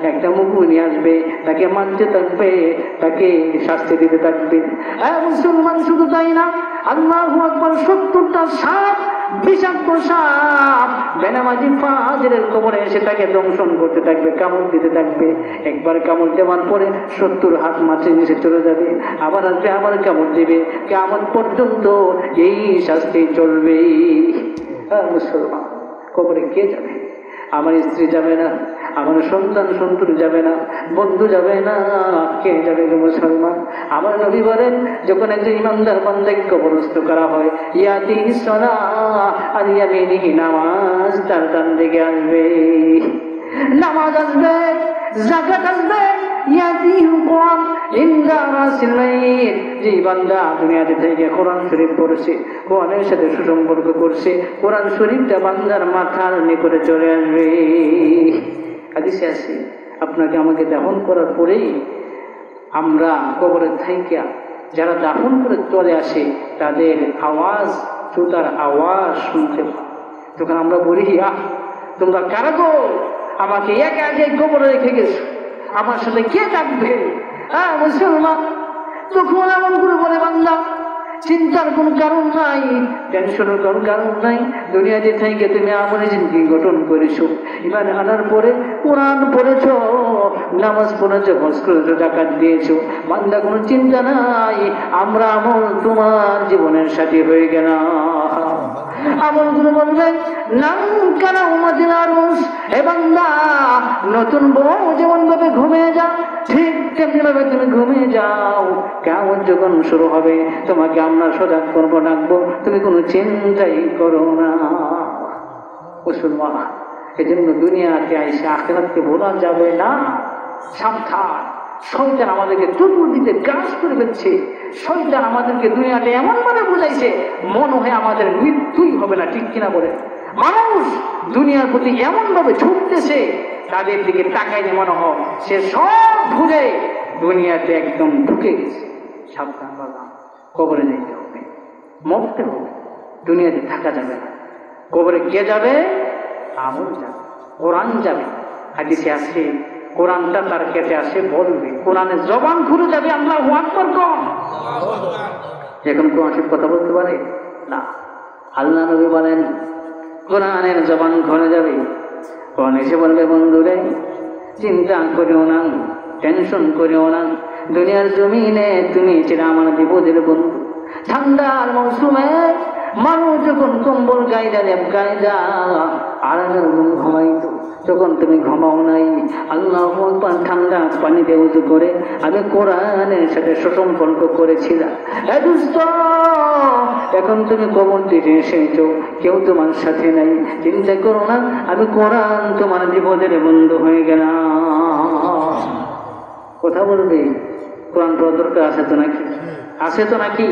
একটা মুকুল নিয়ে আসবে, তাকে মানতে থাকবে, তাকে শাস্তি দিতে থাকবে। মুসলমান শুধু তাই না, আল্লাহু আকবার, 70টা সাপ, বিষাক্ত সাপ বেনামাজি ফাজিলের কবরে এসে তাকে দংশন করতে থাকবে, কামড় দিতে থাকবে। একবার কামড় দেওয়ার পরে 70 হাত মাছের নিচে চলে যাবে, আবার আসবে, আবার কামড় দেবে, কিয়ামত পর্যন্ত এই শাস্তি চলবে। মুসলমান, কবরে কে যাবে? আমার স্ত্রী যাবে না, আমার সন্তান সন্তুর যাবে না, বন্ধু যাবে না, কে যাবে গো মুসলমান? আমার নবী বলেন, যখন একজন ইমানদার বান্দাকে কবরস্থ করা হয়, ইয়াতিহি সালাহ আর ইয়ামিনিহি, নামাজ তার ডান দিকে আসবে, নামাজ আসবে, যাকাত আসবে, ইয়াতিহি কুরআন ইনদা রাসিল লাইল, যে বান্দা দুনিয়াতে থেকে কোরআন শরীফ পড়ছে, কোরআনের সাথে সুসম্পর্ক করছে, কোরআন শরীফটা বান্দার মাথার নিকটে চলে আসবে। হাদিসে আছে, আপনাকে আমাকে দাফন করার পরেই আমরা কবরের থাইকা যারা দাফন করে চলে আসে, তাদের আওয়াজ, জুতার আওয়াজ শুনতে পাই। তখন আমরা বলি, তোমরা কারা গো, আমাকে একা একে কবরে রেখে গেছো, আমার সাথে কে থাকবে? মুসলমান, তখন এমন করে বলে, বান্দা চিন্তার কোন কারণ নাই, টেনশনের কোন কারণ নাই, দুনিয়াতে থেকে তুমি আমার জিন্দগি গঠন করেছো, ইমান আনার পরে কোরআন পড়েছো, নামাজ পড়েছো, হজ করেছো, যাকাত দিয়েছো, বান্দা কোনো চিন্তা নাই, আমরা আমল তোমার জীবনের সাথী হয়ে গেলাম। আমলগুলো বলবে নাম কানা উমাদিল আরুস, এ বান্দা নতুন বউ যেমন ভাবে ঘুমিয়ে যাও ঠিক তেমনি ভাবে তুমি ঘুমিয়ে যাও। কেমন যখন শুরু হবে তোমাকে আমরা সজাগ করবো, ডাকবো, তুমি কোনো চিন্তাই করো না। মুসলমান, এজন্য দুনিয়াতে আইসে আখিরাতকে ভোলা যাবে না। সাবধান, শয়তান আমাদেরকে চতুর্দিকে গ্রাস করে ফেলছে। শয়তান আমাদেরকে দুনিয়াতে এমন ভাবে বুঝাইছে মনে হয় আমাদের মৃত্যুই হবে না, ঠিক কিনা বলে। মানুষ দুনিয়ার প্রতি এমন ভাবে ঝুঁকতেছে, তাদের দিকে তাকাইলে মনে হয় সে সব ভুলে দুনিয়াতে একদম ঢুকে গেছে। সাবধান বাবা, কবরে যেতে হবে, মরতে হবে, দুনিয়াতে থাকা যাবে না। কবরে কে যাবে? আমল যাবে, কোরআন যাবে। হাদিসে আছে কোরআনটা তার কেটে আসে বলবে, কোরআনের জবান ঘুরে যাবে। আল্লাহু আকবার কম। এখন কোরআন কথা বলতে পারে না। আল্লাহ নবী বলেন কোরআনের জবান ঘুরে যাবে। কোরআন এসে বলবে বন্ধুরে চিন্তা করিও না, টেনশন করিও না, দুনিয়ার জমিনে তুমি ছিল আমার বিপদের বন্ধু। ঠান্ডার মৌসুমে মানুষ যখন কম্বল গায়ে লেপ গায়ে যা আর ঘুমাইতো, যখন তুমি ঘুমাও নাই আল্লাহ ঠান্ডা পানিতে উঁচু করে আমি কোরআনের সাথে সুসম্পর্ক করেছিলাম। এখন তুমি কবর দিতে এসেছো, কেউ তোমার সাথে নাই, চিন্তা করো না, আমি কোরআন তোমার বিপদের বন্ধু হয়ে গেলাম। কথা বলবে, কোরআন পড়ার দরকার আছে তো নাকি? আছে তো নাকি?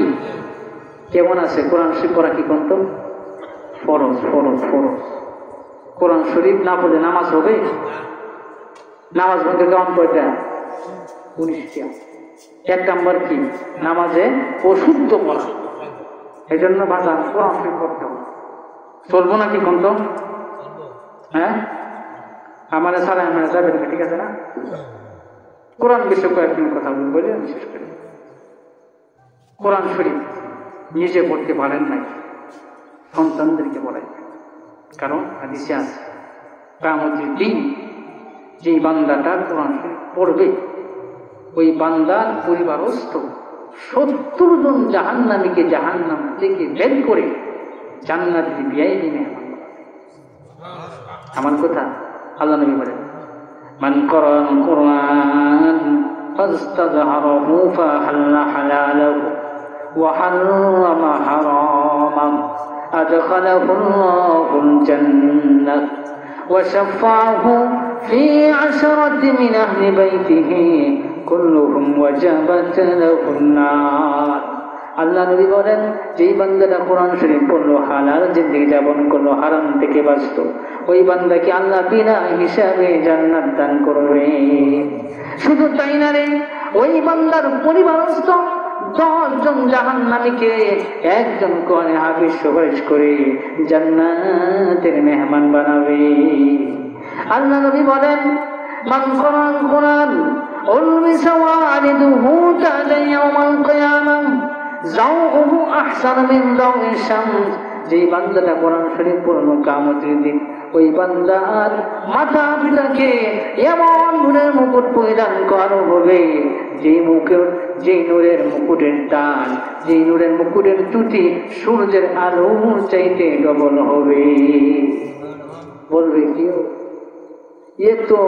কেমন আছে? কোরআন শরীফ পড়া কি কন্ত ফরজ, ফরজ, ফরজ। কোরআন শরীফ না পড়লে নামাজ হবে? নামাজ ভাঙে কেমন কয়টা? 19টা। 1 নম্বর কি? নামাজে অশুদ্ধ পড়া। এই জন্য বাধা কোরআন শরীফ পড়তে হবে। চলবো নাকি কন্ত? হ্যাঁ, আমাদের সারা আমরা যাবে, ঠিক আছে না? কোরআন বিষয়ে কয়েকদিন কথা বলে বিশেষ করে কোরআন শরীফ নিজে পড়তে পারেন নাই, সন্তানদেরকে বলেন। কারণ হাদিসে আছে কিয়ামতের দিন যে বান্দাটা কোরআন শরীফ পড়বে ওই বান্দার পরিবারস্থ 70 জন জাহান্নামীকে জাহান্নাম থেকে বের করে জান্নাতে বিয়াইবি মেহমান। আমার কথা আল্লাহ নবী বলেন মান ক্বারাআল কুরআন ফাস্তাযহারাহু ফাহাল্লা হালালাহু ওয়া হারামা হারামাহু আদখালাহু আল্লাহুল জান্নাহ ওয়া শাফাআহু ফি 'আশরাতি মিন আহলি বাইতিহি কুল্লুহুম ওয়াজাবাত লাহুন নার। আল্লাহ নবী বলেন যেই বান্দাটা কোরআন শরীফ পড়লো, হালাল জিন্দেগি যাপন করলো, হারাম থেকে বাঁচতো, ওই বান্দাকে আল্লাহ বিনা হিসাবে জান্নাত দান করবে। শুধু তাই না রে, ওই বান্দার পরিবারস্থ 10 জন জাহান্নামীকে একজন কোরআনে হাফেজ সুপারিশ করে জান্নাতের মেহমান বানাবে। আল্লাহ নবী বলেন মান কোরআন কোরআন উলবিসা ওয়ালিদুহু তাআলা ইয়াওমাল কিয়ামাহ যাওহু আহসান মিন দাওইশ শামস। যেই বান্দাটা কোরআন শরীফ পড়লো কিয়ামতের দিন ওই বান্দার মাথা পিতাকে এমন নূরের মুকুট পরিধান করানো হবে যেই নূরের মুকুটের টান, যেই নূরের মুকুটের চ্যুতি সূর্যের আলো চাইতে ডবল হবে। বলবে কি এ তো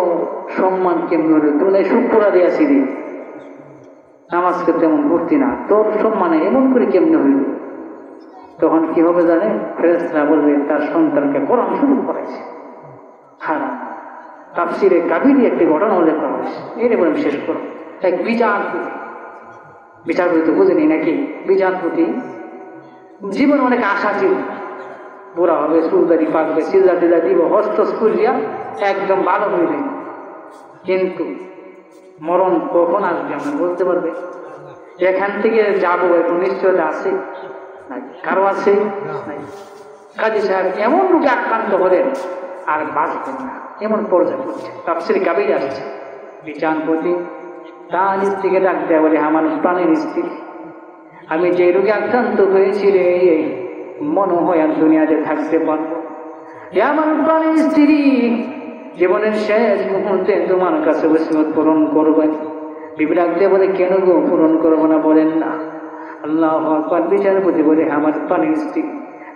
সম্মান কেমন হলো, তুমি শুক্রবার দিয়েছি রে, নামাজকে তেমন পড়তি না, তোর সম্মানে এমন করে কেমনে হইল? তখন কি হবে জানে? ফেরেশতারা বলবে তার সন্তানকে কোরআন শুরু করাইছে। হারাম তাফসিরে কাবিরি একটি ঘটনা উল্লেখ করা হয়েছে। এর বলে বিশেষ করো এক বিচারপতি তো বুঝেনি নাকি? বিচারপতি জীবন অনেক আশা ছিল, বুড়া হবে, চুলদারি পাকবে, সিজা টিজা দিব, হস্ত স্কুলিয়া একদম ভালো হইবে। কিন্তু মরণ কখন আসবে আমরা বলতে পারবে? এখান থেকে যাবো একটু নিশ্চয়তা আছে নাই? কারো আছে নাই? কাজী সাহেব এমন রোগে আক্রান্ত হলেন আর বাঁচবেন না, এমন পর্যায়ে পড়ছে। তাফসিরে কাবির আসছে বিচারপতি তার স্ত্রীকে ডাক দেয়া বলে আমার প্রাণের স্ত্রী, আমি যে রোগে আক্রান্ত হয়েছি রে মনে হয় আর দুনিয়াতে থাকতে পারবো। আমার প্রাণের স্ত্রী জীবনের শেষ মুহূর্তে তোমার কাছে ওসিয়ত পূরণ করবেন। বিবি ডাক দেয়া বলে কেন গো পূরণ করবো না? বলেন না। আল্লাহু আকবার। বিচারপতি বলে আমার প্রাণের স্ত্রী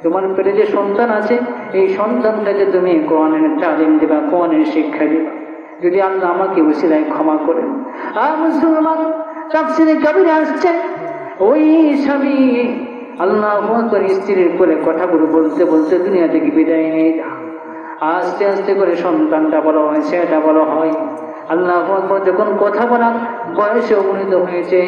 তোমার পেটে যে সন্তান আছে এই সন্তানটাকে তুমি কোরআনের তালিম দিবা, কোরআনের শিক্ষা দিবা। যদি আল্লাহ আমাকে উসিলায় ক্ষমা করেন। আর মুসলমান তাফসীরে কবির আসছে ওই স্বামী আল্লাহু আকবার স্ত্রীর কোলে কথাগুলো বলতে বলতে দুনিয়া থেকে বিদায় নিয়ে যা। আস্তে আস্তে করে সন্তানটা বড় হয়, সেটা বড় হয়। আল্লাহু আকবার যখন কথা বলার বয়সে উপনীত হয়েছে,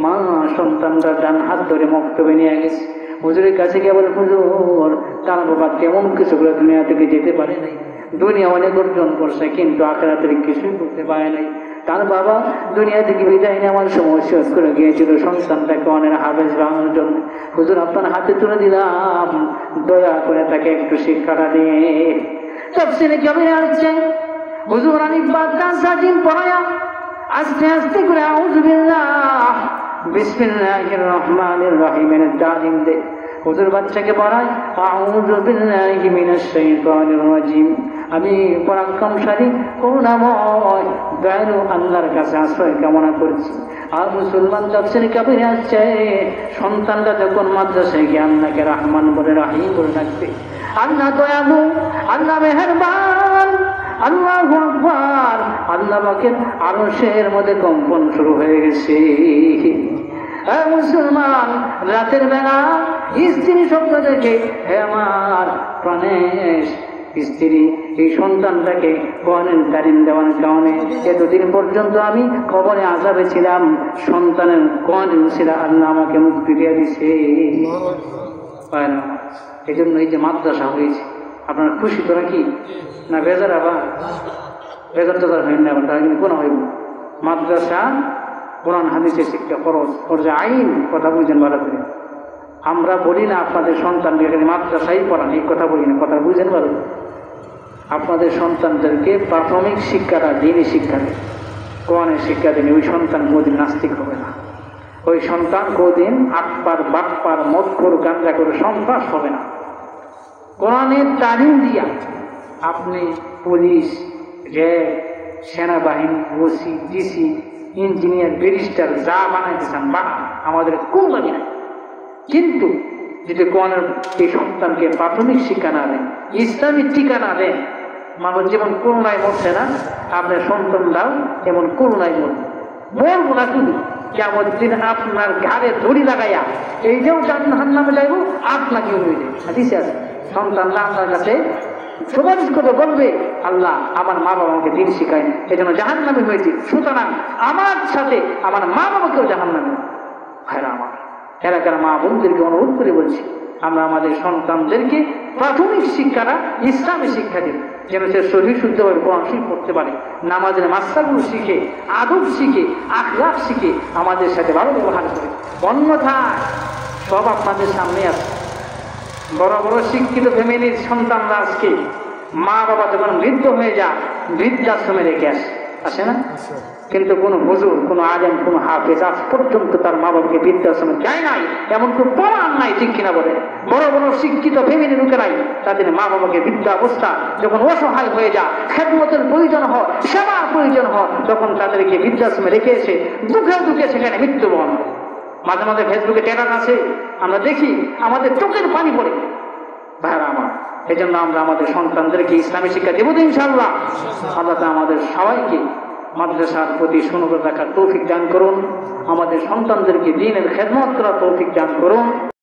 মা সন্তানটা ডান হাত ধরে মক্তবে নিয়ে গেছে। হুজুরের কাছে গিয়ে বলে, হুজুর তার বাবা কেমন কিছু করে দুনিয়া থেকে যেতে পারে নাই, দুনিয়া অনেক অর্জন করছে কিন্তু আখিরাতের কিছুই করতে পারে নাই। তার বাবা দুনিয়া থেকে বিদায় নেওয়ার সময় শেষ করে গিয়েছিল সন্তানটাকে অনেক হাফেজ বানানোর জন্য। হুজুর আপনার হাতে তুলে দিলাম, দয়া করে তাকে একটু শিক্ষাটা দিয়ে। তাফসীরে কবির আসছে হুজুর অনেকবার তাসাজিম পড়ায়া আস্তে আস্তে করে আউযু বিল্লাহ বিসমিল্লাহির রহমানির রহিমের তালিম দে। হুজুর বাচ্চাকে পড়ায় আউযু বিল্লাহি মিনাশ শাইতানির রাজিম, আমি পরাক্রমশালী করুণাময় দয়ালু আল্লাহর কাছে আশ্রয় কামনা করছি। আর মুসলমান তাফসীরে কবির আসছে সন্তানটা যখন মাদ্রাসায় গিয়ে আল্লাহকে রহমান বলে রাহিম বলে ডাকবে, আল্লাহ দয়ালু, আল্লাহ মেহেরবান, আল্লাহু আকবার, আল্লাহ পাকের আরশের মধ্যে কম্পন শুরু হয়ে গেছে। মুসলমান রাতের বেলা স্ত্রী স্বপ্ন দেখে, হে আমার প্রাণের স্ত্রী, এই সন্তানটাকে কোরআনের তালিম দেওয়ার কারণে এতদিন পর্যন্ত আমি কবরে আযাবে ছিলাম, সন্তানের কোরআনের উসিলা আল্লাহ আমাকে মুক্তি দিয়ে দিছে। এই জন্য এই যে মাদ্রাসা হয়েছে, আপনার খুশি তো নাকি না বেজার? আবার বেজার টেজার হইন না, তাহলে কিন্তু কোনো হইব। মাদ্রাসা কোরআন হাদিসের শিক্ষা ফরজ আইন, কথা বুঝেন ভালো করে। আমরা বলি না আপনাদের সন্তানকে এখানে মাদ্রাসাই পড়ান, এই কথা বলি না, কথা বুঝেন ভালো। আপনাদের সন্তানদেরকে প্রাথমিক শিক্ষাটা দিনই শিক্ষা দেন, কোরআনের শিক্ষা দিন। ওই সন্তান কোনদিন নাস্তিক হবে না, ওই সন্তান কোনদিন আটপার বাটপার মদখোর গাঁজা করে সন্ত্রাস হবে না। কোরআনের তালিম দিয়া আপনি পুলিশ, র্যাব, সেনাবাহিনী, ওসি, ডিসি, ইঞ্জিনিয়ার, ব্যারিস্টার যা বানাইতে চান বা আমাদের কোন দাবি নাই। কিন্তু যদি কোরআনের এই সন্তানকে প্রাথমিক শিক্ষা না দেন, ইসলামিক টিকা না দেন, মানুষ যেমন করুণায় মরছে না, আপনার সন্তানরাও যেমন করুণায় মরবে। বলবো না শুধু কেমন দিন আপনার ঘাড়ে দড়ি লাগাইয়া এই যেও জাহান্নামে যাইব, আপনাকেও হয়ে যায়। দিছে আছে সন্তানরা আপনার কাছে সুপারিশ করে বলবে, আল্লাহ আমার মা বাবা আমাকে দিন শিখায়, এই জন্য জাহান্নামে হয়েছি, সুতরাং আমার সাথে আমার মা বাবাকেও জাহান্নামে। ভাইরা আমার, এলাকার মা বোনদেরকে অনুরোধ করে বলছি, আমরা আমাদের সন্তানদেরকে প্রাথমিক শিক্ষাটা ইসলামী শিক্ষা দিন, যেন সে শরীর শুদ্ধভাবে কোরআন শরীফ পড়তে পারে, নামাজের মাসআলাগুলো শিখে, আদব শিখে, আখলাক শিখে আমাদের সাথে ভালো ব্যবহার করে। অন্যথায় সব আপনাদের সামনে আছে। বড় বড় শিক্ষিত ফ্যামিলির সন্তানরা আজকে মা বাবা যখন বৃদ্ধ হয়ে যায় বৃদ্ধাশ্রমে রেখে আসে না? কিন্তু কোনো হুজুর, কোনো আলেম, কোনো হাফেজ আজ পর্যন্ত তার মা বাবাকে বৃদ্ধাশ্রমে যায় নাই, এমন কোনো প্রমাণ নাই, ঠিক কিনা বলে? বড় বড় শিক্ষিত ফ্যামিলির লোকেরাই তাদের মা বাবাকে বৃদ্ধাবস্থা যখন অসহায় হয়ে যায়, খেদমতের প্রয়োজন হয়, সেবার প্রয়োজন হয়, তখন তাদেরকে বৃদ্ধাশ্রমে রেখে এসে দুঃখে দুঃখে সেখানে মৃত্যুবরণ। মাঝে মাঝে ফেসবুকে ট্যাটাস আছে, আমরা দেখি, আমাদের চোখের পানি পড়ে। ভাইরা আমার, এই জন্য আমরা আমাদের সন্তানদেরকে ইসলামী শিক্ষা দেবো তো ইনশাআল্লাহ। আল্লাহ আমাদের সবাইকে মাদ্রাসার প্রতি সুনজর রাখার তৌফিক দান করুন, আমাদের সন্তানদেরকে দ্বীনের খেদমত করার তৌফিক দান করুন।